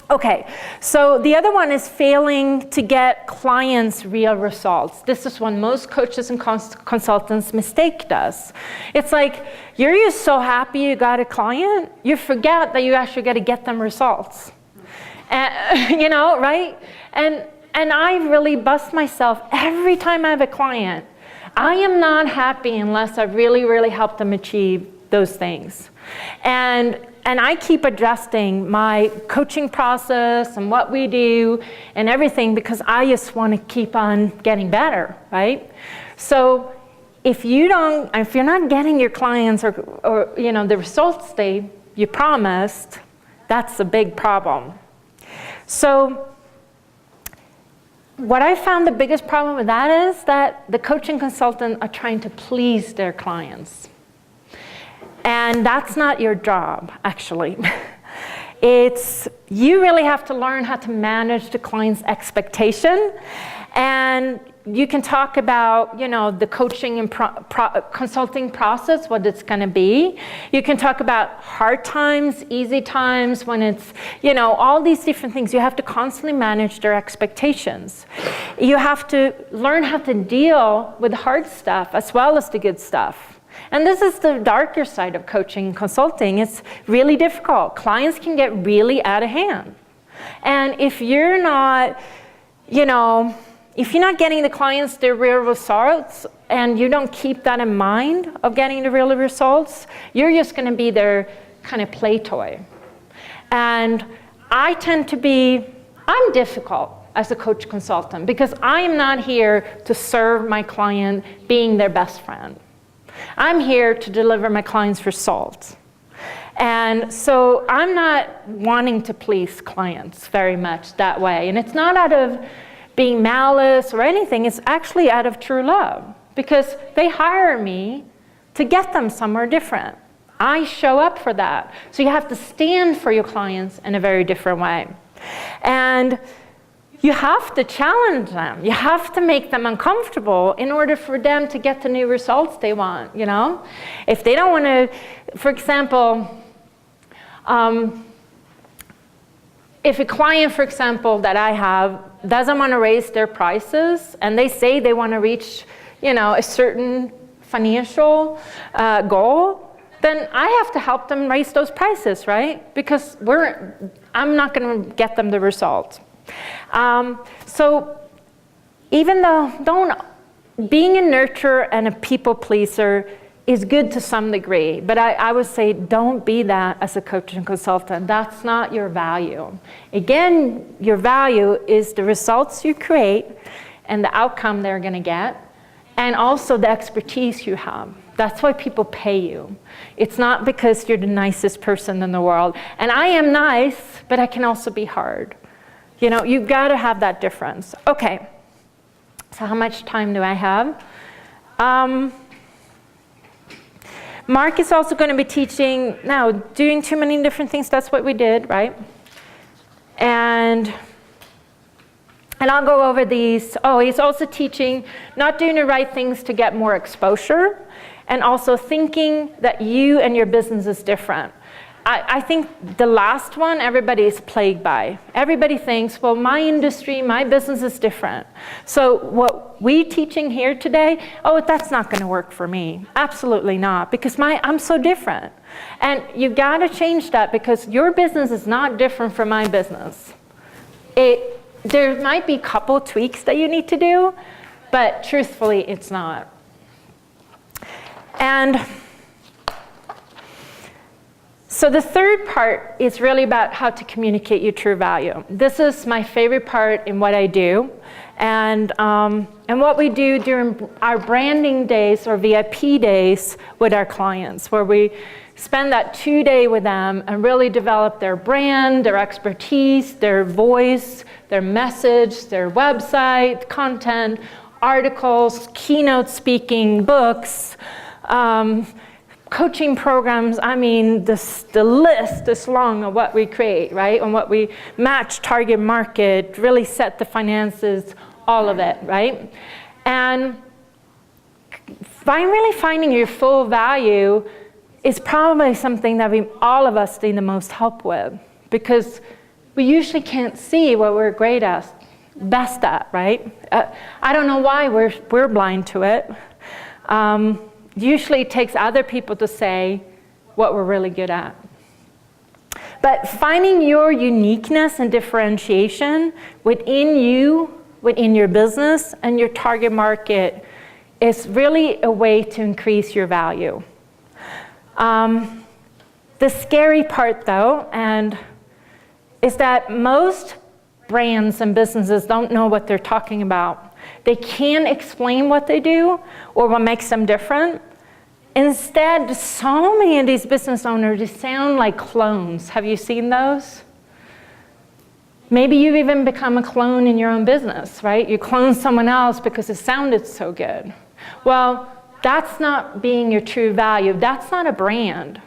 Okay, so the other one is failing to get clients real results. This is one most coaches and consultants mistake does. It's like, you're just so happy you got a client, you forget that you actually got to get them results. Right? And I really bust myself every time I have a client. I am not happy unless I really, really help them achieve those things. And I keep adjusting my coaching process and what we do and everything because I just want to keep on getting better, right? So if you're not getting your clients or the results you promised, that's a big problem. So what I found the biggest problem with that is that the coaching consultants are trying to please their clients. And that's not your job, actually. You really have to learn how to manage the client's expectation. And you can talk about, the coaching and consulting process, what it's going to be. You can talk about hard times, easy times, when it's, all these different things. You have to constantly manage their expectations. You have to learn how to deal with the hard stuff as well as the good stuff. And this is the darker side of coaching and consulting. It's really difficult. Clients can get really out of hand. And if you're not getting the clients their real results and you don't keep that in mind of getting the real results, you're just going to be their kind of play toy. And I'm difficult as a coach consultant because I am not here to serve my client being their best friend. I'm here to deliver my clients results. And so I'm not wanting to please clients very much that way. And it's not out of being malice or anything. It's actually out of true love because they hire me to get them somewhere different. I show up for that. So you have to stand for your clients in a very different way. And you have to challenge them. You have to make them uncomfortable in order for them to get the new results they want, If they don't want to, for example, if a client, for example, that I have doesn't want to raise their prices and they say they want to reach, a certain financial goal, then I have to help them raise those prices, right? Because I'm not going to get them the result. So even though being a nurturer and a people pleaser is good to some degree, but I would say don't be that as a coach and consultant. That's not your value. Again, your value is the results you create and the outcome they're going to get, and also the expertise you have. That's why people pay you. It's not because you're the nicest person in the world. And I am nice, but I can also be hard. You've got to have that difference. Okay, so how much time do I have? Mark is also going to be teaching, now, doing too many different things. That's what we did, right? And I'll go over these. Oh, he's also teaching not doing the right things to get more exposure, and also thinking that you and your business is different. I think the last one everybody is plagued by. Everybody thinks, well, my industry, my business is different. So what we're teaching here today, that's not going to work for me. Absolutely not, because I'm so different. And you've got to change that because your business is not different from my business. There might be a couple tweaks that you need to do, But truthfully, it's not. And so the third part is really about how to communicate your true value. This is my favorite part in what I do. And what we do during our branding days or VIP days with our clients, where we spend that 2-day with them and really develop their brand, their expertise, their voice, their message, their website, content, articles, keynote speaking, books, coaching programs. I mean, the list is long of what we create, right? And what we match target market, really set the finances, all of it, right? And really finding your full value is probably something that all of us need the most help with, because we usually can't see what we're great at, best at, right? I don't know why we're blind to it. Usually it takes other people to say what we're really good at. But finding your uniqueness and differentiation within you, within your business and your target market is really a way to increase your value. The scary part though, is that most brands and businesses don't know what they're talking about. They can't explain what they do or what makes them different. Instead, so many of these business owners, they sound like clones. Have you seen those? Maybe you've even become a clone in your own business, right? You clone someone else because it sounded so good. Well, that's not being your true value. That's not a brand.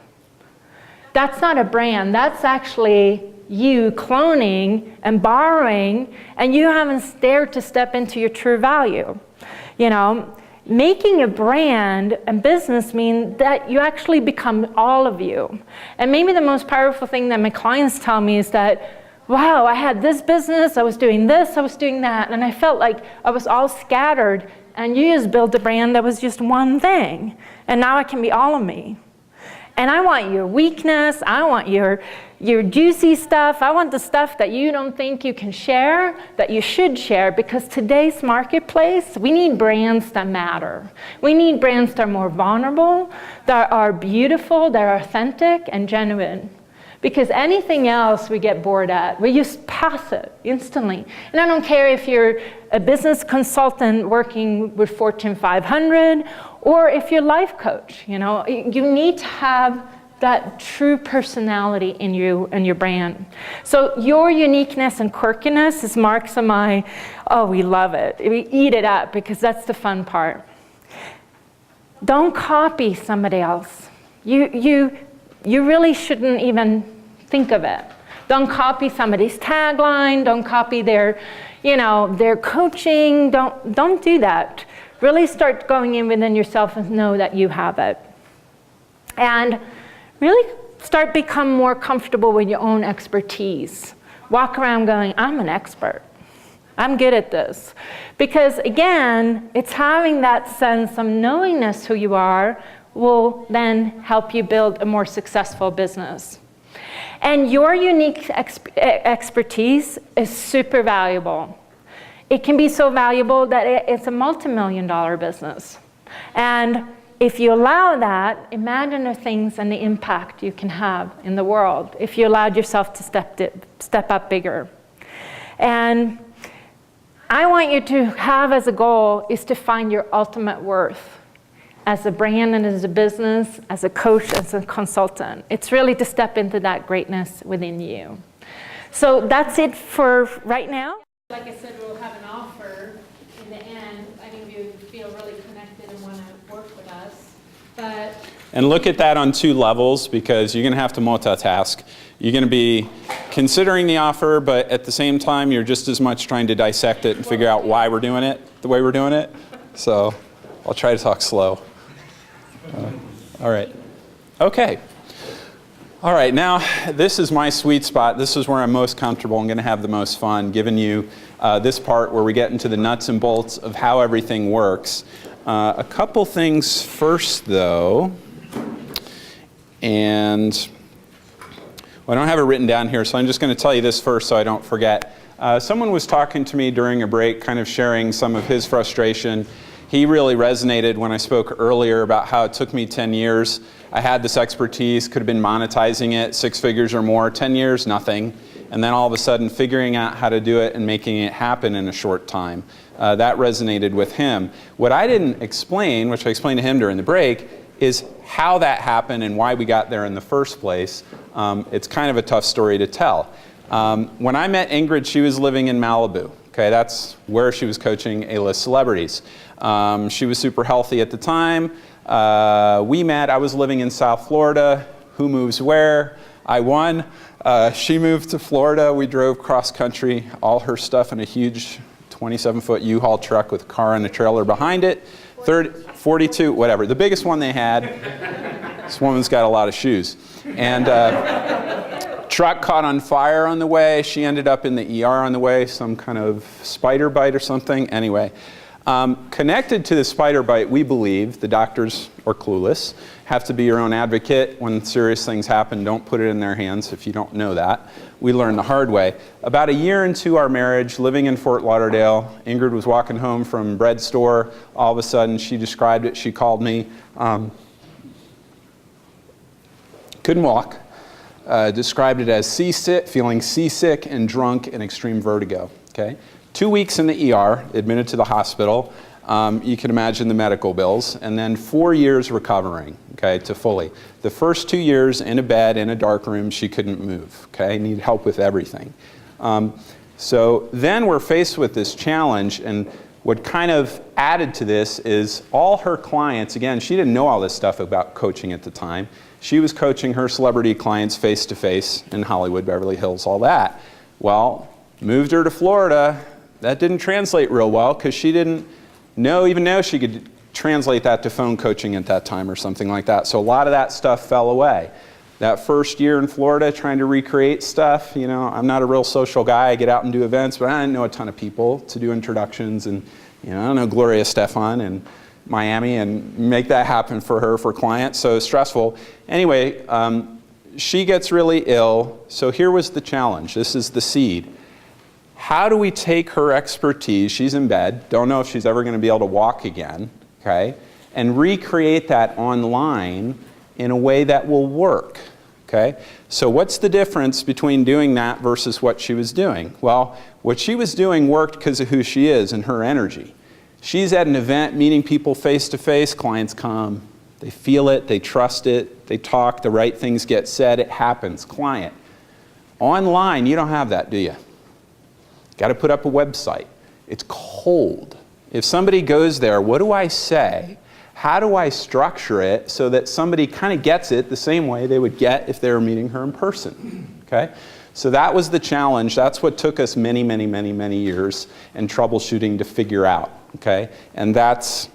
That's not a brand. That's actually you cloning and borrowing, and you haven't dared to step into your true value. You know, making a brand and business means that you actually become all of you. And maybe the most powerful thing that my clients tell me is that, wow, I had this business, I was doing this, I was doing that, and I felt like I was all scattered, and you just built a brand that was just one thing, and now I can be all of me. And I want your weakness, I want your juicy stuff, I want the stuff that you don't think you can share, that you should share, because today's marketplace, we need brands that matter. We need brands that are more vulnerable, that are beautiful, that are authentic and genuine. Because anything else we get bored at, we just pass it instantly. And I don't care if you're a business consultant working with Fortune 500, or if you're a life coach, you know, you need to have that true personality in you and your brand. So your uniqueness and quirkiness is marks of my, oh, we love it. We eat it up because that's the fun part. Don't copy somebody else. You really shouldn't even think of it. Don't copy somebody's tagline. Don't copy their coaching. Don't do that. Really start going in within yourself and know that you have it. And really start become more comfortable with your own expertise. Walk around going, I'm an expert. I'm good at this. Because again, it's having that sense of knowingness who you are will then help you build a more successful business. And your unique expertise is super valuable. It can be so valuable that it's a multi-million-dollar business. And if you allow that, imagine the things and the impact you can have in the world if you allowed yourself to step up bigger. And I want you to have as a goal is to find your ultimate worth as a brand and as a business, as a coach, as a consultant. It's really to step into that greatness within you. So that's it for right now. Like I said, we'll have an offer in the end. I think you feel really connected and want to work with us. And look at that on 2 levels, because you're going to have to multitask. You're going to be considering the offer, but at the same time, you're just as much trying to dissect it and figure out why we're doing it the way we're doing it. So I'll try to talk slow. All right. Okay. All right, now this is my sweet spot. This is where I'm most comfortable. I'm going to have the most fun, giving you this part where we get into the nuts and bolts of how everything works. A couple things first, though. And Well, I don't have it written down here, so I'm just going to tell you this first so I don't forget. Someone was talking to me during a break, kind of sharing some of his frustration. He really resonated when I spoke earlier about how it took me 10 years. I had this expertise, could have been monetizing it, 6 figures or more, 10 years, nothing. And then all of a sudden figuring out how to do it and making it happen in a short time. That resonated with him. What I didn't explain, which I explained to him during the break, is how that happened and why we got there in the first place. It's kind of a tough story to tell. When I met Ingrid, she was living in Malibu. Okay, that's where she was coaching A-list celebrities. She was super healthy at the time. We met, I was living in South Florida. Who moves where? I won. She moved to Florida. We drove cross country, all her stuff in a huge 27-foot U-Haul truck with a car and a trailer behind it. 42, whatever, the biggest one they had. This woman's got a lot of shoes. And truck caught on fire on the way. She ended up in the ER on the way, some kind of spider bite or something. Anyway, connected to the spider bite, we believe, the doctors are clueless, have to be your own advocate. When serious things happen, don't put it in their hands if you don't know that. We learned the hard way. About a year into our marriage, living in Fort Lauderdale, Ingrid was walking home from bread store. All of a sudden, she described it. She called me. Couldn't walk. Described it as seasick, feeling seasick and drunk and extreme vertigo. Okay? 2 weeks in the ER, admitted to the hospital. You can imagine the medical bills. And then 4 years recovering, okay, to fully. The first 2 years in a bed, in a dark room, she couldn't move, okay? Needed help with everything. So then we're faced with this challenge, and what kind of added to this is all her clients, again, she didn't know all this stuff about coaching at the time. She was coaching her celebrity clients face-to-face in Hollywood, Beverly Hills, all that. Well, moved her to Florida. That didn't translate real well because she didn't even know she could translate that to phone coaching at that time or something like that. So a lot of that stuff fell away. That first year in Florida trying to recreate stuff, you know, I'm not a real social guy. I get out and do events, but I didn't know a ton of people to do introductions, and you know, I don't know Gloria Estefan and Miami and make that happen for her, for clients. So stressful. Anyway, she gets really ill. So here was the challenge. This is the seed. How do we take her expertise, she's in bed, don't know if she's ever going to be able to walk again, okay, and recreate that online in a way that will work, okay? So what's the difference between doing that versus what she was doing? Well, what she was doing worked because of who she is and her energy. She's at an event, meeting people face-to-face, clients come, they feel it, they trust it, they talk, the right things get said, it happens, client. Online, you don't have that, do you? Got to put up a website. It's cold. If somebody goes there, what do I say? How do I structure it so that somebody kind of gets it the same way they would get if they were meeting her in person? Okay? So that was the challenge. That's what took us many, many, many, many years and troubleshooting to figure out. Okay? And that's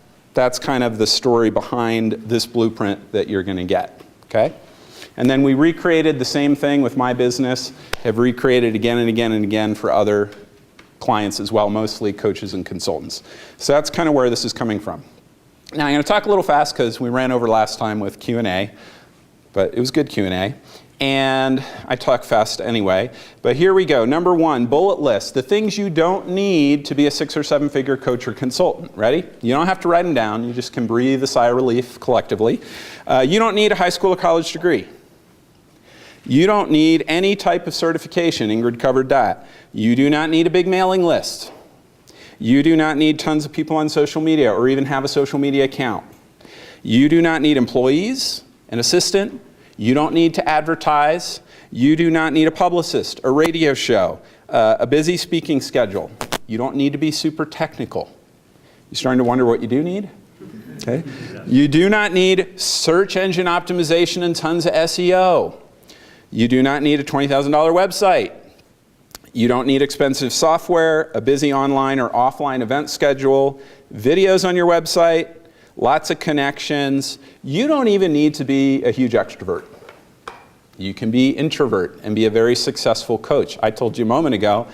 kind of the story behind this blueprint that you're going to get. Okay? And then we recreated the same thing with my business, have recreated again and again and again for other clients as well, mostly coaches and consultants. So that's kind of where this is coming from. Now I'm going to talk a little fast because we ran over last time with Q&A, but it was good Q&A. And I talk fast anyway. But here we go. Number 1, bullet list. The things you don't need to be a 6 or 7 figure coach or consultant. Ready? You don't have to write them down. You just can breathe a sigh of relief collectively. You don't need a high school or college degree. You don't need any type of certification. Ingrid covered that. You do not need a big mailing list. You do not need tons of people on social media or even have a social media account. You do not need employees, an assistant. You don't need to advertise. You do not need a publicist, a radio show, a busy speaking schedule. You don't need to be super technical. You starting to wonder what you do need? Okay. You do not need search engine optimization and tons of SEO. You do not need a $20,000 website. You don't need expensive software, a busy online or offline event schedule, videos on your website, lots of connections. You don't even need to be a huge extrovert. You can be introvert and be a very successful coach. I told you a moment ago,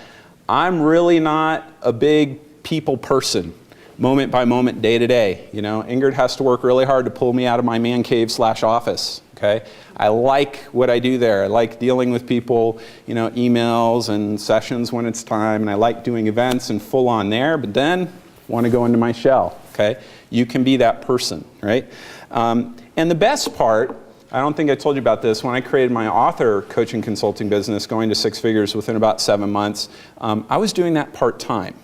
I'm really not a big people person. moment by moment, day to day. You know, Ingrid has to work really hard to pull me out of my man cave / office. Okay, I like what I do there. I like dealing with people, you know, emails and sessions when it's time, and I like doing events and full on there, but then want to go into my shell, okay? You can be that person, right? And the best part, I don't think I told you about this, when I created my author coaching consulting business, going to 6 figures within about 7 months, I was doing that part-time.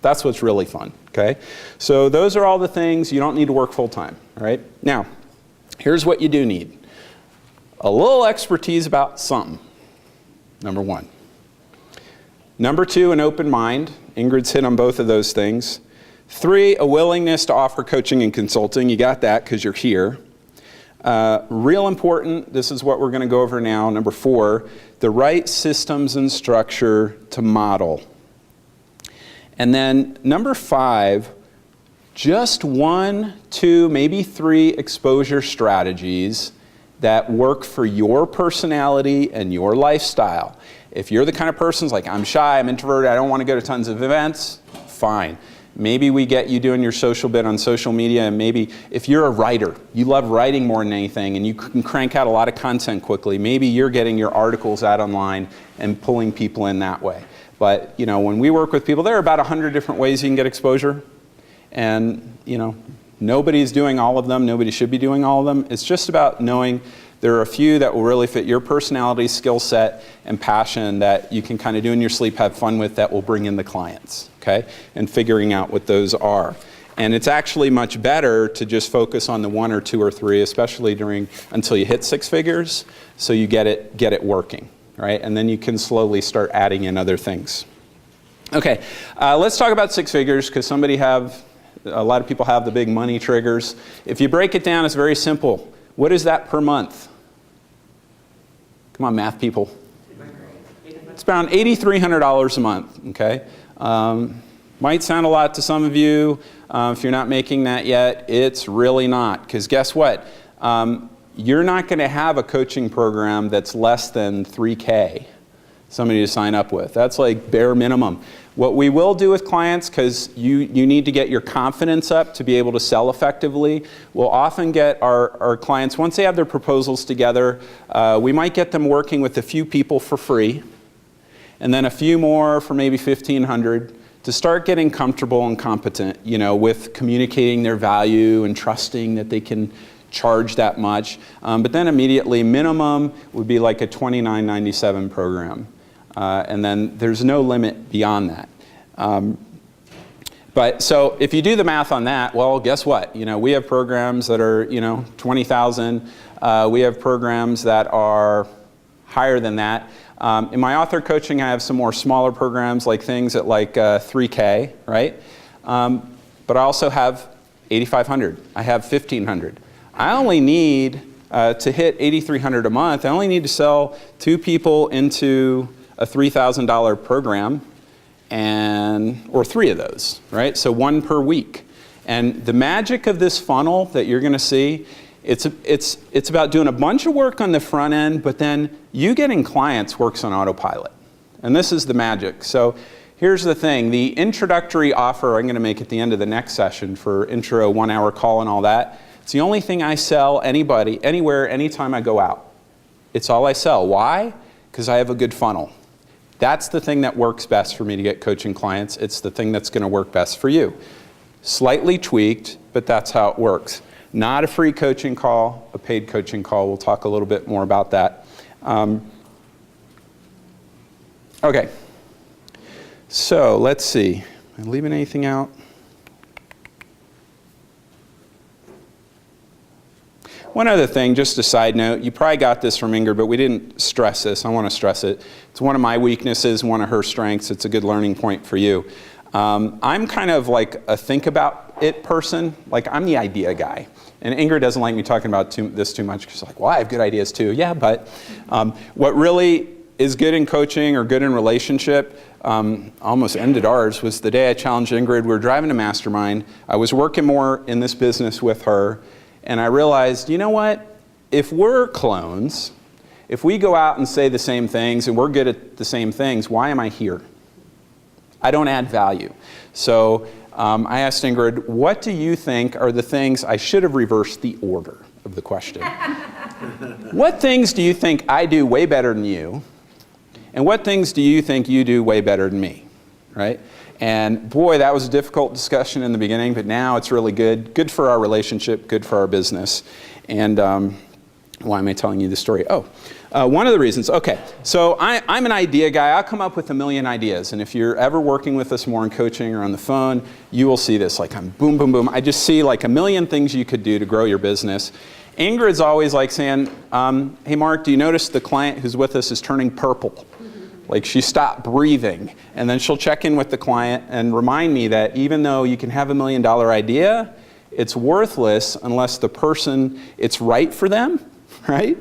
That's what's really fun, okay? So those are all the things. You don't need to work full-time, all right? Now, here's what you do need. A little expertise about something, number 1. Number 2, an open mind. Ingrid's hit on both of those things. 3, a willingness to offer coaching and consulting. You got that because you're here. Real important, this is what we're going to go over now. Number 4, the right systems and structure to model. And then number 5, just 1, 2, maybe 3 exposure strategies that work for your personality and your lifestyle. If you're the kind of person who's like, I'm shy, I'm introverted, I don't want to go to tons of events, fine. Maybe we get you doing your social bit on social media, and maybe if you're a writer, you love writing more than anything, and you can crank out a lot of content quickly, maybe you're getting your articles out online and pulling people in that way. But, you know, when we work with people, there are about 100 different ways you can get exposure. And, you know, nobody's doing all of them. Nobody should be doing all of them. It's just about knowing there are a few that will really fit your personality, skill set, and passion that you can kind of do in your sleep, have fun with, that will bring in the clients, okay? And figuring out what those are. And it's actually much better to just focus on the 1 or 2 or 3, especially until you hit 6 figures, so you get it working, right? And then you can slowly start adding in other things. Okay, let's talk about 6 figures, because a lot of people have the big money triggers. If you break it down, it's very simple. What is that per month? Come on, math people. It's around $8,300 a month, okay? Might sound a lot to some of you. If you're not making that yet, it's really not. Because guess what? You're not going to have a coaching program that's less than $3K, somebody to sign up with. That's like bare minimum. What we will do with clients, because you need to get your confidence up to be able to sell effectively, we'll often get our clients, once they have their proposals together, we might get them working with a few people for free, and then a few more for maybe $1,500 to start getting comfortable and competent, you know, with communicating their value and trusting that they can charge that much. But then immediately, minimum would be like a $29.97 program. And then there's no limit beyond that. But so if you do the math on that, well, guess what? You know, we have programs that are, you know, 20,000. We have programs that are higher than that. In my author coaching, I have some more smaller programs, like things at like 3K, right? But I also have 8,500. I have 1,500. I only need to hit 8,300 a month. I only need to sell 2 people into a $3,000 program, or 3 of those, right? So 1 per week. And the magic of this funnel that you're going to see, it's about doing a bunch of work on the front end, but then you getting clients works on autopilot. And this is the magic. So here's the thing. The introductory offer I'm going to make at the end of the next session for intro, 1-hour call and all that, it's the only thing I sell anybody, anywhere, anytime I go out. It's all I sell. Why? Because I have a good funnel. That's the thing that works best for me to get coaching clients. It's the thing that's going to work best for you. Slightly tweaked, but that's how it works. Not a free coaching call, a paid coaching call. We'll talk a little bit more about that. Okay. So let's see. Am I leaving anything out? One other thing, just a side note, you probably got this from Ingrid, but we didn't stress this. I want to stress it. It's one of my weaknesses, one of her strengths. It's a good learning point for you. I'm kind of like a think about it person. Like, I'm the idea guy. And Ingrid doesn't like me talking about this too much. She's like, well, I have good ideas too. Yeah, but what really is good in coaching or good in relationship, almost ended ours, was the day I challenged Ingrid. We were driving to Mastermind. I was working more in this business with her. And I realized, you know what? If we're clones, if we go out and say the same things and we're good at the same things, why am I here? I don't add value. So I asked Ingrid, what do you think are the things, I should have reversed the order of the question. What things do you think I do way better than you? And what things do you think you do way better than me, right? And boy, that was a difficult discussion in the beginning, but now it's really good. Good for our relationship, good for our business. And why am I telling you this story? One of the reasons, okay, so I'm an idea guy. I'll come up with a million ideas. And if you're ever working with us more in coaching or on the phone, you will see this. Like I'm boom, boom, boom. I just see like a million things you could do to grow your business. Ingrid's always like saying, hey Mark, do you notice the client who's with us is turning purple? Like she stopped breathing. And then she'll check in with the client and remind me that even though you can have $1 million idea, it's worthless unless the person, it's right for them, right?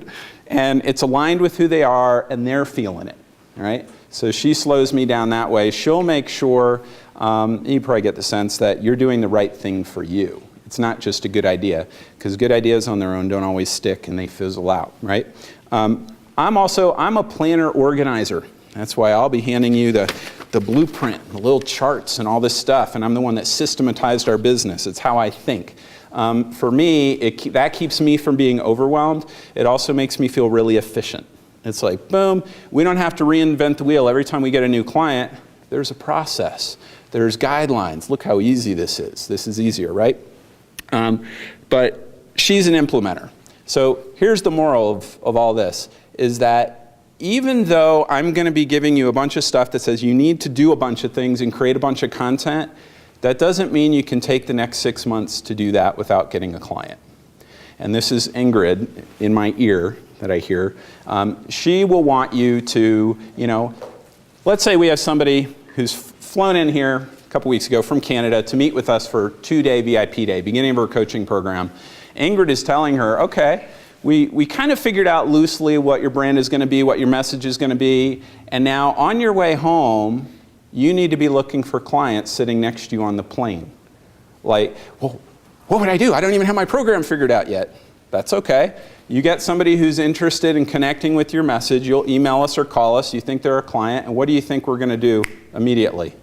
And it's aligned with who they are and they're feeling it, right? So she slows me down that way. She'll make sure, you probably get the sense that you're doing the right thing for you. It's not just a good idea, because good ideas on their own don't always stick and they fizzle out, right? I'm a planner organizer. That's why I'll be handing you the blueprint, the little charts and all this stuff, and I'm the one that systematized our business. It's how I think. For me, that keeps me from being overwhelmed. It also makes me feel really efficient. It's like, boom, we don't have to reinvent the wheel every time we get a new client. There's a process. There's guidelines. Look how easy this is. This is easier, right? But she's an implementer. So here's the moral of all this, is that even though I'm going to be giving you a bunch of stuff that says you need to do a bunch of things and create a bunch of content, that doesn't mean you can take the next 6 months to do that without getting a client. And this is Ingrid in my ear that I hear. She will want you to, let's say we have somebody who's flown in here a couple weeks ago from Canada to meet with us for 2-day VIP day, beginning of her coaching program. Ingrid is telling her, okay, we kind of figured out loosely what your brand is going to be, what your message is going to be, and now on your way home, you need to be looking for clients sitting next to you on the plane. Like, well, what would I do? I don't even have my program figured out yet. That's okay. You get somebody who's interested in connecting with your message, you'll email us or call us, you think they're a client, and what do you think we're going to do immediately?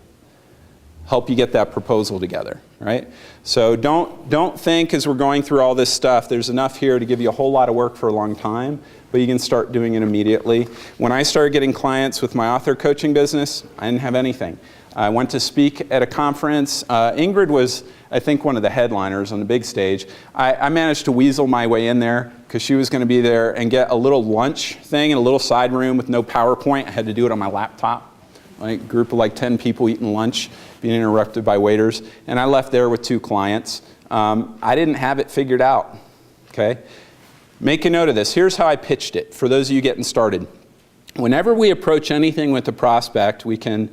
Help you get that proposal together, right? So don't think as we're going through all this stuff, there's enough here to give you a whole lot of work for a long time, but you can start doing it immediately. When I started getting clients with my author coaching business, I didn't have anything. I went to speak at a conference. Ingrid was, I think, one of the headliners on the big stage. I managed to weasel my way in there because she was going to be there and get a little lunch thing in a little side room with no PowerPoint. I had to do it on my laptop. Like, group of like 10 people eating lunch, being interrupted by waiters. And I left there with 2 clients. I didn't have it figured out, okay? Make a note of this. Here's how I pitched it for those of you getting started. Whenever we approach anything with a prospect, we can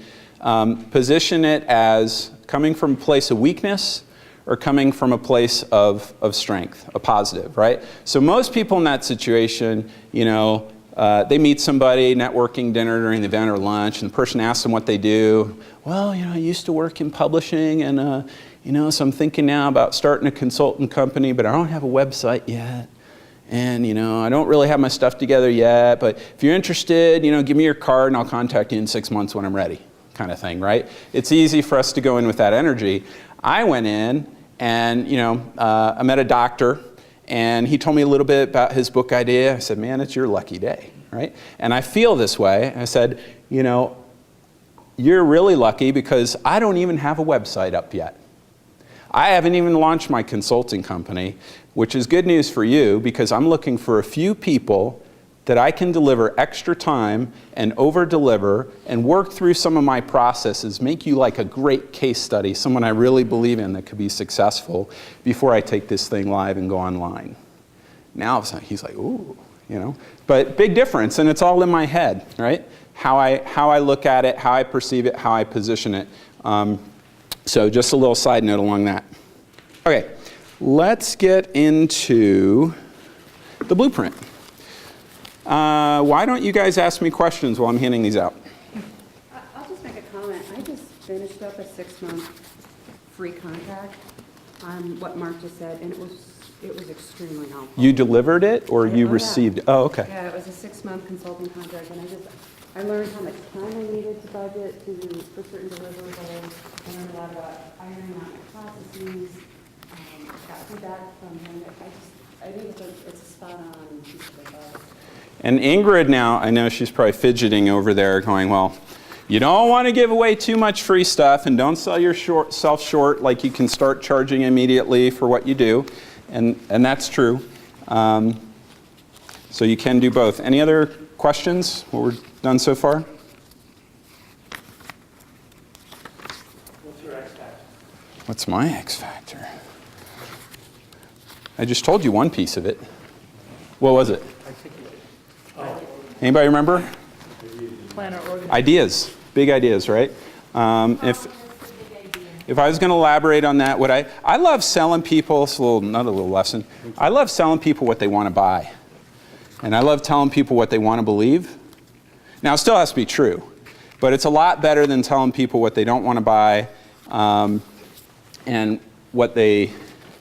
position it as coming from a place of weakness or coming from a place of strength, a positive, right? So most people in that situation, they meet somebody, networking dinner during the event or lunch, and the person asks them what they do. Well, I used to work in publishing, and so I'm thinking now about starting a consultant company, but I don't have a website yet. And, I don't really have my stuff together yet, but if you're interested, give me your card and I'll contact you in 6 months when I'm ready, kind of thing, right? It's easy for us to go in with that energy. I went in and, I met a doctor and he told me a little bit about his book idea. I said, man, it's your lucky day, right? And I feel this way. I said, you're really lucky because I don't even have a website up yet. I haven't even launched my consulting company, which is good news for you because I'm looking for a few people that I can deliver extra time and over-deliver and work through some of my processes, make you like a great case study, someone I really believe in that could be successful before I take this thing live and go online. Now he's like, ooh, But big difference, and it's all in my head, right? How I look at it, how I perceive it, how I position it. So just a little side note along that. Okay, let's get into the blueprint. Why don't you guys ask me questions while I'm handing these out? I'll just make a comment. I just finished up a 6-month free contract on what Mark just said, and it was extremely helpful. You delivered it or you yeah. received it? Oh, okay. Yeah, it was a 6-month consulting contract, and I learned how much time I needed to budget for certain deliverables. I learned a lot about ironing out my processes. Got feedback from him. I think it's a spot-on piece of advice. And Ingrid now, I know she's probably fidgeting over there going, well, you don't want to give away too much free stuff and don't sell yourself short like you can start charging immediately for what you do. And that's true. So you can do both. Any other questions? What we're done so far? What's your X factor? What's my X factor? I just told you one piece of it. What was it? Anybody remember? Ideas. Big ideas, right? If I was going to elaborate on that, I love selling people, it's another little lesson. I love selling people what they want to buy. And I love telling people what they want to believe. Now, it still has to be true. But it's a lot better than telling people what they don't want to buy and what they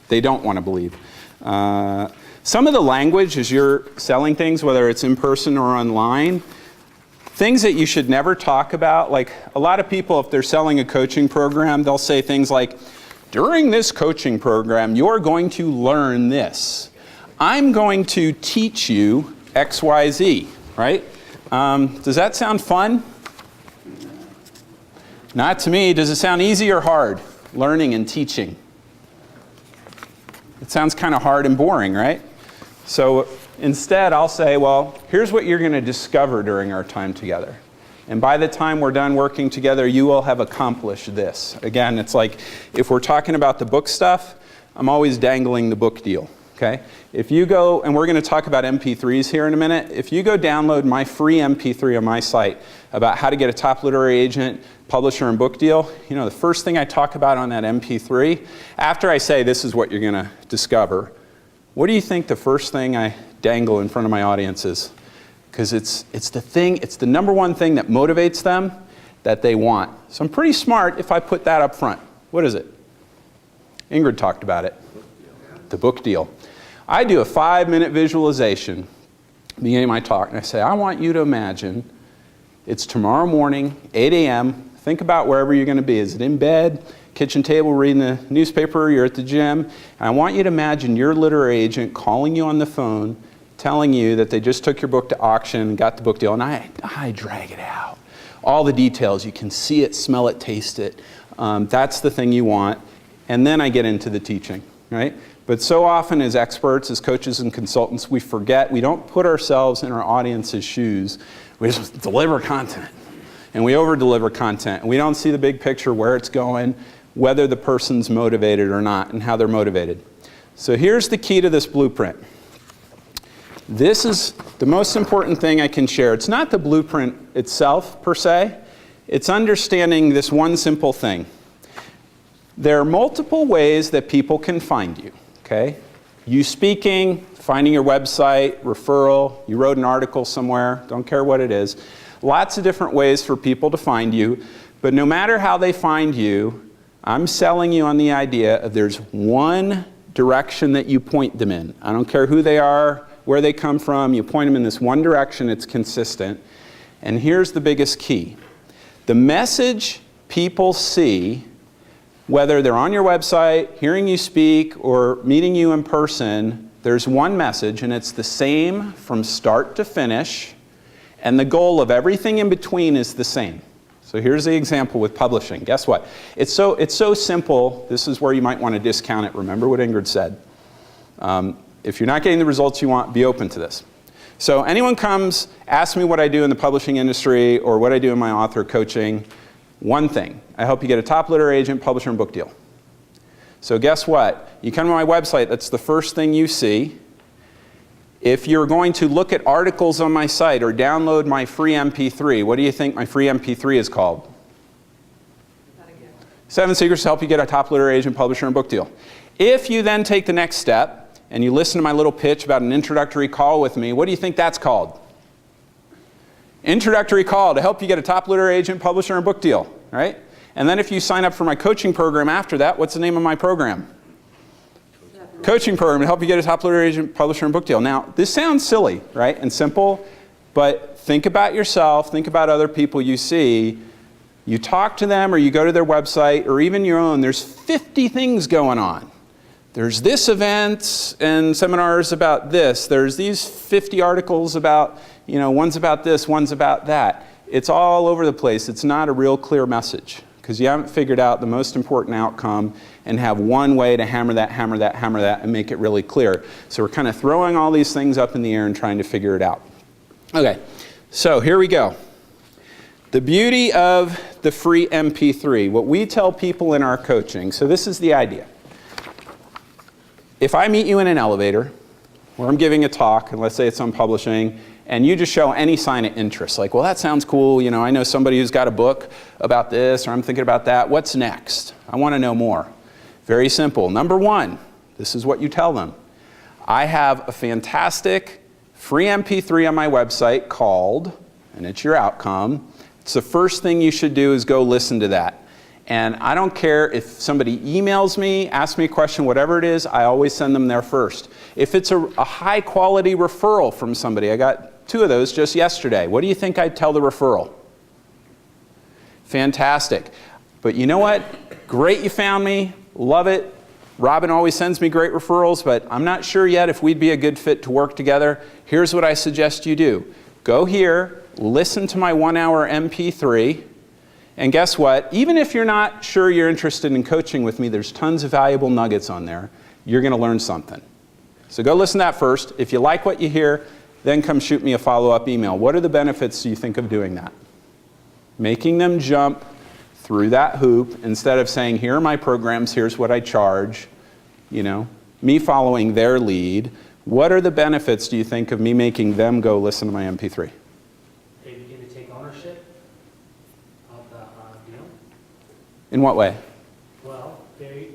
don't want to believe. Some of the language as you're selling things, whether it's in person or online, things that you should never talk about, like a lot of people, if they're selling a coaching program, they'll say things like, during this coaching program, you're going to learn this. I'm going to teach you X, Y, Z, right? Does that sound fun? Not to me. Does it sound easy or hard, learning and teaching? It sounds kind of hard and boring, right? So instead, I'll say, well, here's what you're going to discover during our time together. And by the time we're done working together, you will have accomplished this. Again, it's like if we're talking about the book stuff, I'm always dangling the book deal. Okay? If you go, and we're going to talk about MP3s here in a minute, if you go download my free MP3 on my site about how to get a top literary agent, publisher, and book deal, you know, the first thing I talk about on that MP3, after I say this is what you're going to discover, what do you think the first thing I dangle in front of my audience is? Because it's the number one thing that motivates them that they want. So I'm pretty smart if I put that up front. What is it? Ingrid talked about it. The book deal. I do a 5-minute visualization beginning of my talk, and I say, I want you to imagine it's tomorrow morning, 8 a.m. Think about wherever you're going to be. Is it in bed, kitchen table, reading the newspaper, you're at the gym? And I want you to imagine your literary agent calling you on the phone, telling you that they just took your book to auction, got the book deal, and I drag it out. All the details, you can see it, smell it, taste it. That's the thing you want. And then I get into the teaching, right? But so often as experts, as coaches and consultants, we forget, we don't put ourselves in our audience's shoes. We just deliver content. And we over-deliver content. And we don't see the big picture, where it's going, whether the person's motivated or not, and how they're motivated. So here's the key to this blueprint. This is the most important thing I can share. It's not the blueprint itself, per se. It's understanding this one simple thing. There are multiple ways that people can find you. Okay? You speaking, finding your website, referral, you wrote an article somewhere, don't care what it is. Lots of different ways for people to find you, but no matter how they find you, I'm selling you on the idea of there's one direction that you point them in. I don't care who they are, where they come from, you point them in this one direction, it's consistent. And here's the biggest key. The message people see, whether they're on your website, hearing you speak, or meeting you in person, there's one message, and it's the same from start to finish, and the goal of everything in between is the same. So here's the example with publishing. Guess what? It's so simple, this is where you might want to discount it. Remember what Ingrid said. If you're not getting the results you want, be open to this. So anyone comes, asks me what I do in the publishing industry, or what I do in my author coaching, one thing. I help you get a top literary agent, publisher, and book deal. So guess what? You come to my website, that's the first thing you see. If you're going to look at articles on my site or download my free MP3, what do you think my free MP3 is called? 7 Secrets to Help You Get a Top Literary Agent, Publisher, and Book Deal. If you then take the next step and you listen to my little pitch about an introductory call with me, what do you think that's called? Introductory call to help you get a top literary agent, publisher, and book deal, right? And then if you sign up for my coaching program after that, what's the name of my program? Coaching program to help you get a top literary agent, publisher, and book deal. Now, this sounds silly, right, and simple, But think about yourself, think about other people you see. You talk to them or you go to their website or even your own, there's 50 things going on. There's this event and seminars about this. There's these 50 articles about, one's about this, one's about that. It's all over the place. It's not a real clear message because you haven't figured out the most important outcome and have one way to hammer that, hammer that, hammer that, and make it really clear. So we're kind of throwing all these things up in the air and trying to figure it out. Okay, so here we go. The beauty of the free MP3, what we tell people in our coaching, so this is the idea. If I meet you in an elevator, or I'm giving a talk, and let's say it's on publishing, and you just show any sign of interest, like, well, that sounds cool, I know somebody who's got a book about this, or I'm thinking about that, what's next? I want to know more. Very simple. Number one, this is what you tell them. I have a fantastic free MP3 on my website called, and it's your outcome. It's the first thing you should do is go listen to that. And I don't care if somebody emails me, asks me a question, whatever it is, I always send them there first. If it's a high quality referral from somebody, I got 2 of those just yesterday. What do you think I'd tell the referral? Fantastic. But you know what? Great you found me. Love it. Robin always sends me great referrals, but I'm not sure yet if we'd be a good fit to work together. Here's what I suggest you do. Go here, listen to my 1-hour MP3, and guess what? Even if you're not sure you're interested in coaching with me, there's tons of valuable nuggets on there. You're going to learn something. So go listen to that first. If you like what you hear, then come shoot me a follow-up email. What are the benefits do you think of doing that? Making them jump through that hoop instead of saying, here are my programs, here's what I charge, me following their lead. What are the benefits, do you think, of me making them go listen to my MP3? They begin to take ownership of the deal. In what way? Well, they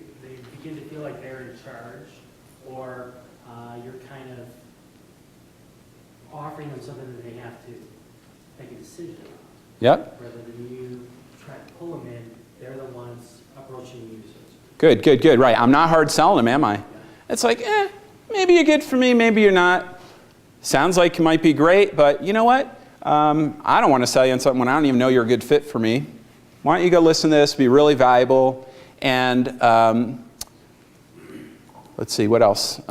begin to feel like they're in charge, or you're kind of offering them something that they have to make a decision on. Yep. Rather than you try to pull them in, they're the ones approaching you. Good. Right. I'm not hard selling them, am I? Yeah. It's like, maybe you're good for me, maybe you're not. Sounds like you might be great, but you know what? I don't want to sell you on something when I don't even know you're a good fit for me. Why don't you go listen to this, be really valuable, and let's see, what else? They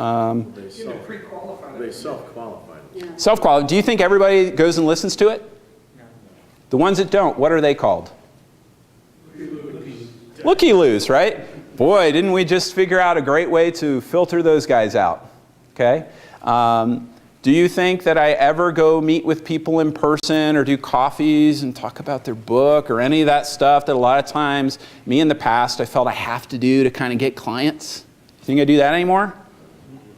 self-qualify. Yeah. Self-qualified. Do you think everybody goes and listens to it? No. The ones that don't, what are they called? Looky-loos, right? Boy, didn't we just figure out a great way to filter those guys out? Okay? Do you think that I ever go meet with people in person or do coffees and talk about their book or any of that stuff that a lot of times, me in the past, I felt I have to do to kind of get clients? You think I do that anymore?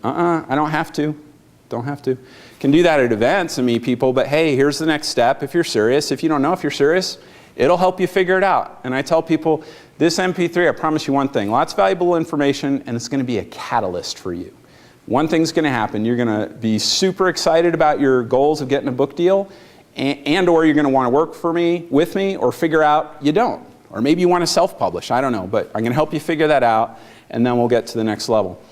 I don't have to. Don't have to. Can do that at events and meet people, but hey, here's the next step if you're serious. If you don't know if you're serious, it'll help you figure it out. And I tell people, this MP3, I promise you one thing, lots of valuable information, and it's going to be a catalyst for you. One thing's going to happen. You're going to be super excited about your goals of getting a book deal, and or you're going to want to work with me, or figure out you don't. Or maybe you want to self-publish. I don't know, but I'm going to help you figure that out, and then we'll get to the next level.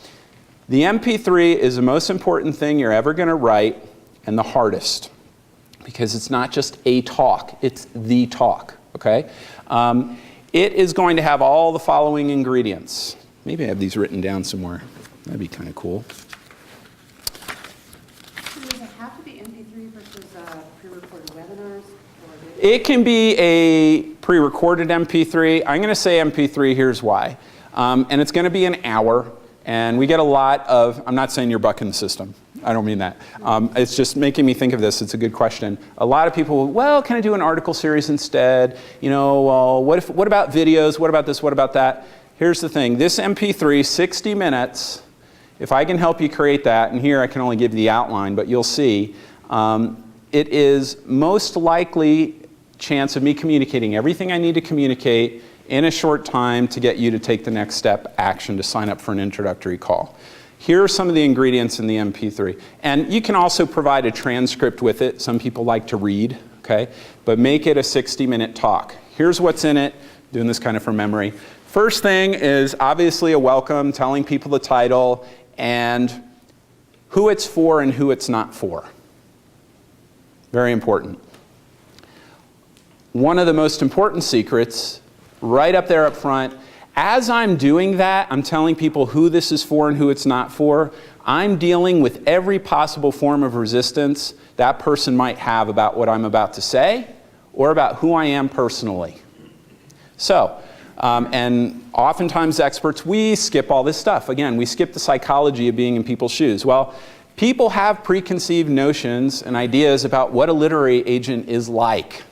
The MP3 is the most important thing you're ever going to write, and the hardest, because it's not just a talk, it's the talk, okay? It is going to have all the following ingredients. Maybe I have these written down somewhere. That'd be kind of cool. Does it have to be MP3 versus pre-recorded webinars? It can be a pre-recorded MP3. I'm going to say MP3, here's why. And it's going to be an hour. And we get a lot of, I'm not saying you're bucking the system. I don't mean that. It's just making me think of this. It's a good question. A lot of people, well, can I do an article series instead? What about videos? What about this? What about that? Here's the thing. This MP3, 60 minutes, if I can help you create that, and here I can only give you the outline, but you'll see, it is most likely chance of me communicating everything I need to communicate in a short time to get you to take the next step action to sign up for an introductory call. Here are some of the ingredients in the MP3. And you can also provide a transcript with it. Some people like to read, okay? But make it a 60-minute talk. Here's what's in it, doing this kind of from memory. First thing is obviously a welcome, telling people the title, and who it's for and who it's not for. Very important. One of the most important secrets, right up there up front, as I'm doing that, I'm telling people who this is for and who it's not for. I'm dealing with every possible form of resistance that person might have about what I'm about to say or about who I am personally. So, and oftentimes experts, we skip all this stuff. Again, we skip the psychology of being in people's shoes. Well, people have preconceived notions and ideas about what a literary agent is like.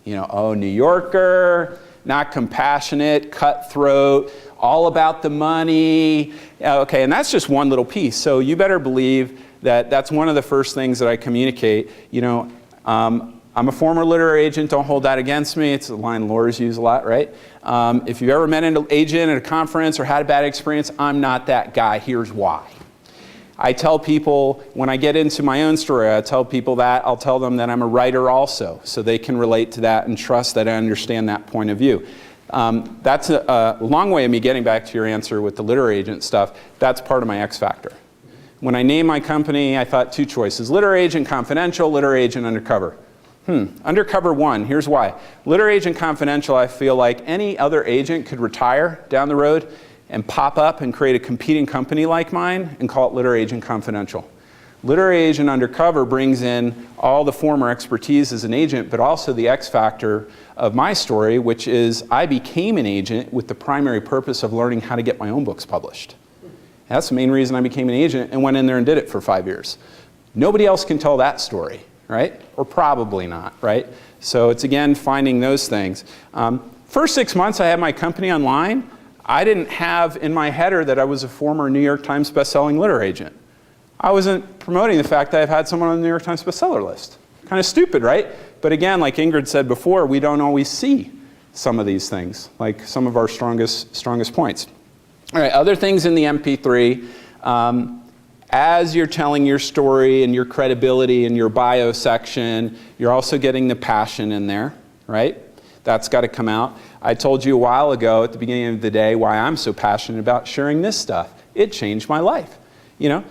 You know, oh, New Yorker, not compassionate, cutthroat, all about the money. Okay, and that's just one little piece. So you better believe that that's one of the first things that I communicate. You know, I'm a former literary agent, don't hold that against me. It's a line lawyers use a lot, right? If you've ever met an agent at a conference or had a bad experience, I'm not that guy, here's why. I tell people, when I get into my own story, I tell people that, I'll tell them that I'm a writer also, so they can relate to that and trust that I understand that point of view. That's a long way of me getting back to your answer with the literary agent stuff. That's part of my X factor. When I named my company, I thought two choices: literary agent confidential, literary agent undercover. Undercover one, here's why. Literary agent confidential, I feel like any other agent could retire down the road and pop up and create a competing company like mine and call it literary agent confidential. Literary agent undercover brings in all the former expertise as an agent, but also the X factor of my story, which is I became an agent with the primary purpose of learning how to get my own books published. That's the main reason I became an agent and went in there and did it for 5 years. Nobody else can tell that story, right? Or probably not, right? So it's, again, finding those things. First 6 months I had my company online, I didn't have in my header that I was a former New York Times bestselling literary agent. I wasn't promoting the fact that I've had someone on the New York Times bestseller list. Kind of stupid, right? But again, like Ingrid said before, we don't always see some of these things, like some of our strongest points. All right, other things in the MP3. As you're telling your story and your credibility in your bio section, you're also getting the passion in there, right? That's got to come out. I told you a while ago at the beginning of the day why I'm so passionate about sharing this stuff. It changed my life. You know,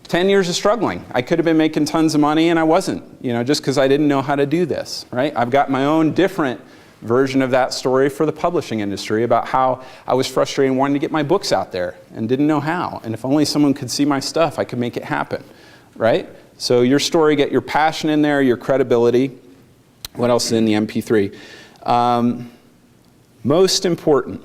10 years of struggling. I could have been making tons of money and I wasn't, you know, just because I didn't know how to do this, right? I've got my own different version of that story for the publishing industry about how I was frustrated and wanting to get my books out there and didn't know how. And if only someone could see my stuff, I could make it happen, right? So your story, get your passion in there, your credibility. What else is in the MP3? Most important,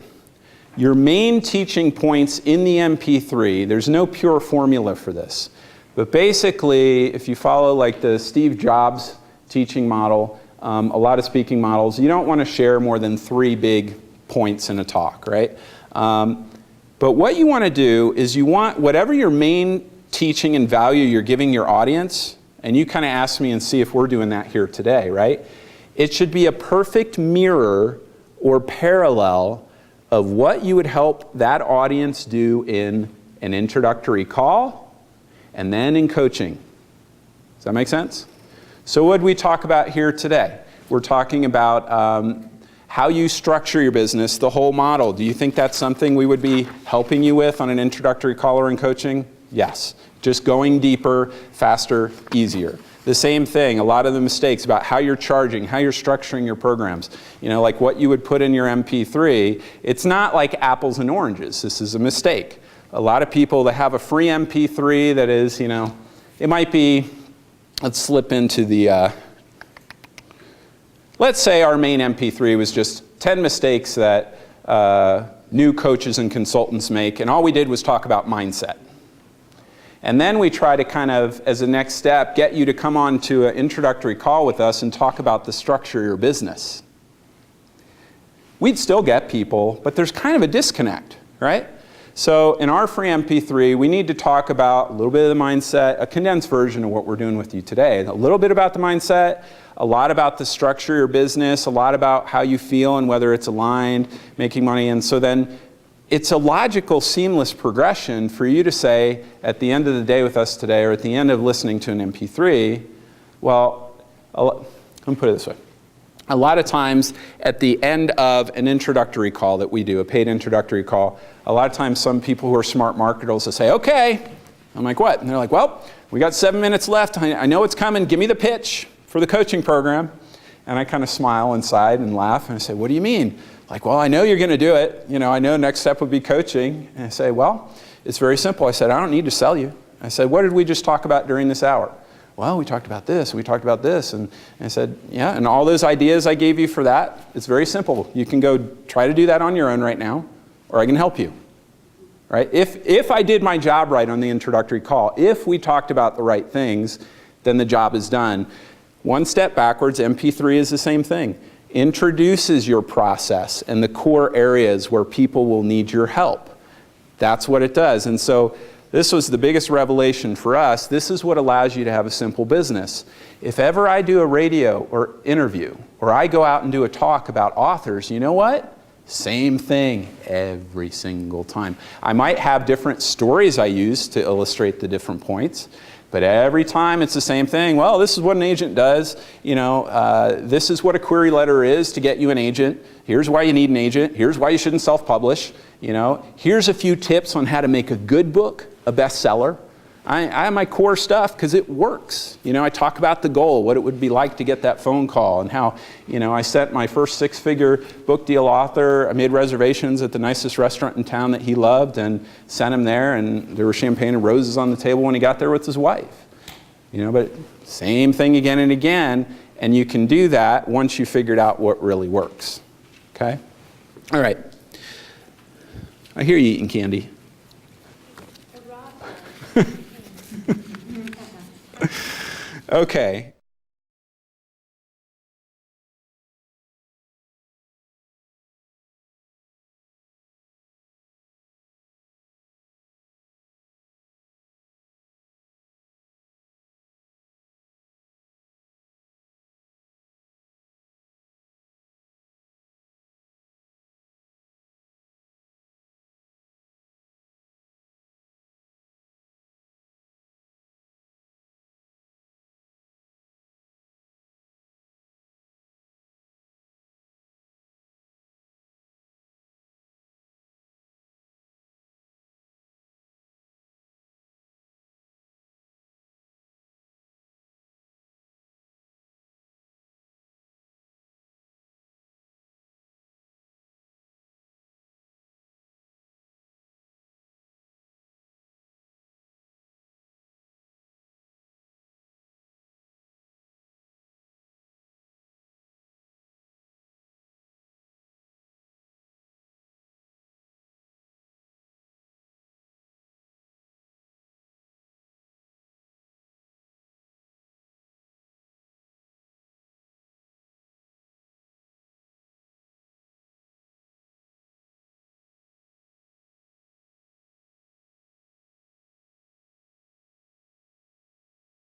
your main teaching points in the MP3, there's no pure formula for this. But basically, if you follow like the Steve Jobs teaching model, a lot of speaking models, you don't want to share more than 3 big points in a talk, right? But what you want to do is you want whatever your main teaching and value you're giving your audience, and you kind of ask me and see if we're doing that here today, right? It should be a perfect mirror or parallel of what you would help that audience do in an introductory call and then in coaching. Does that make sense? So what did we talk about here today? We're talking about how you structure your business, the whole model. Do you think that's something we would be helping you with on an introductory call or in coaching? Yes. Just going deeper, faster, easier. The same thing, a lot of the mistakes about how you're charging, how you're structuring your programs. You know, like what you would put in your MP3, it's not like apples and oranges. This is a mistake. A lot of people that have a free MP3 that is, you know, it might be, let's slip into the, let's say our main MP3 was just 10 mistakes that new coaches and consultants make, and all we did was talk about mindset. And then we try to kind of, as a next step, get you to come on to an introductory call with us and talk about the structure of your business. We'd still get people, but there's kind of a disconnect, right? So in our free MP3, we need to talk about a little bit of the mindset, a condensed version of what we're doing with you today. A little bit about the mindset, a lot about the structure of your business, a lot about how you feel and whether it's aligned, making money. And so then it's a logical, seamless progression for you to say at the end of the day with us today or at the end of listening to an MP3, well, let me put it this way. A lot of times at the end of an introductory call that we do, a paid introductory call, a lot of times some people who are smart marketers will say, okay. I'm like, what? And they're like, well, we got 7 minutes left. I know it's coming. Give me the pitch. for the coaching program. And I kind of smile inside and laugh, and I say, what do you mean? Like, well, I know you're going to do it. You know, I know next step would be coaching. And I say, well, it's very simple. I said, I don't need to sell you. I said, what did we just talk about during this hour? Well, we talked about this, we talked about this. And I said, yeah, and all those ideas I gave you for that, it's very simple. You can go try to do that on your own right now, or I can help you. Right? If I did my job right on the introductory call, if we talked about the right things, then the job is done. One step backwards, MP3 is the same thing. Introduces your process and the core areas where people will need your help. That's what it does. And so this was the biggest revelation for us. This is what allows you to have a simple business. If ever I do a radio or interview, or I go out and do a talk about authors, you know what? Same thing every single time. I might have different stories I use to illustrate the different points, but every time it's the same thing. Well, this is what an agent does. You know, this is what a query letter is to get you an agent. Here's why you need an agent. Here's why you shouldn't self-publish. You know, here's a few tips on how to make a good book a bestseller. I have my core stuff because it works. You know, I talk about the goal, what it would be like to get that phone call, and how, you know, I sent my first 6-figure book deal author. I made reservations at the nicest restaurant in town that he loved and sent him there, and there were champagne and roses on the table when he got there with his wife. You know, but same thing again and again, and you can do that once you figured out what really works. Okay? All right. I hear you eating candy. Okay.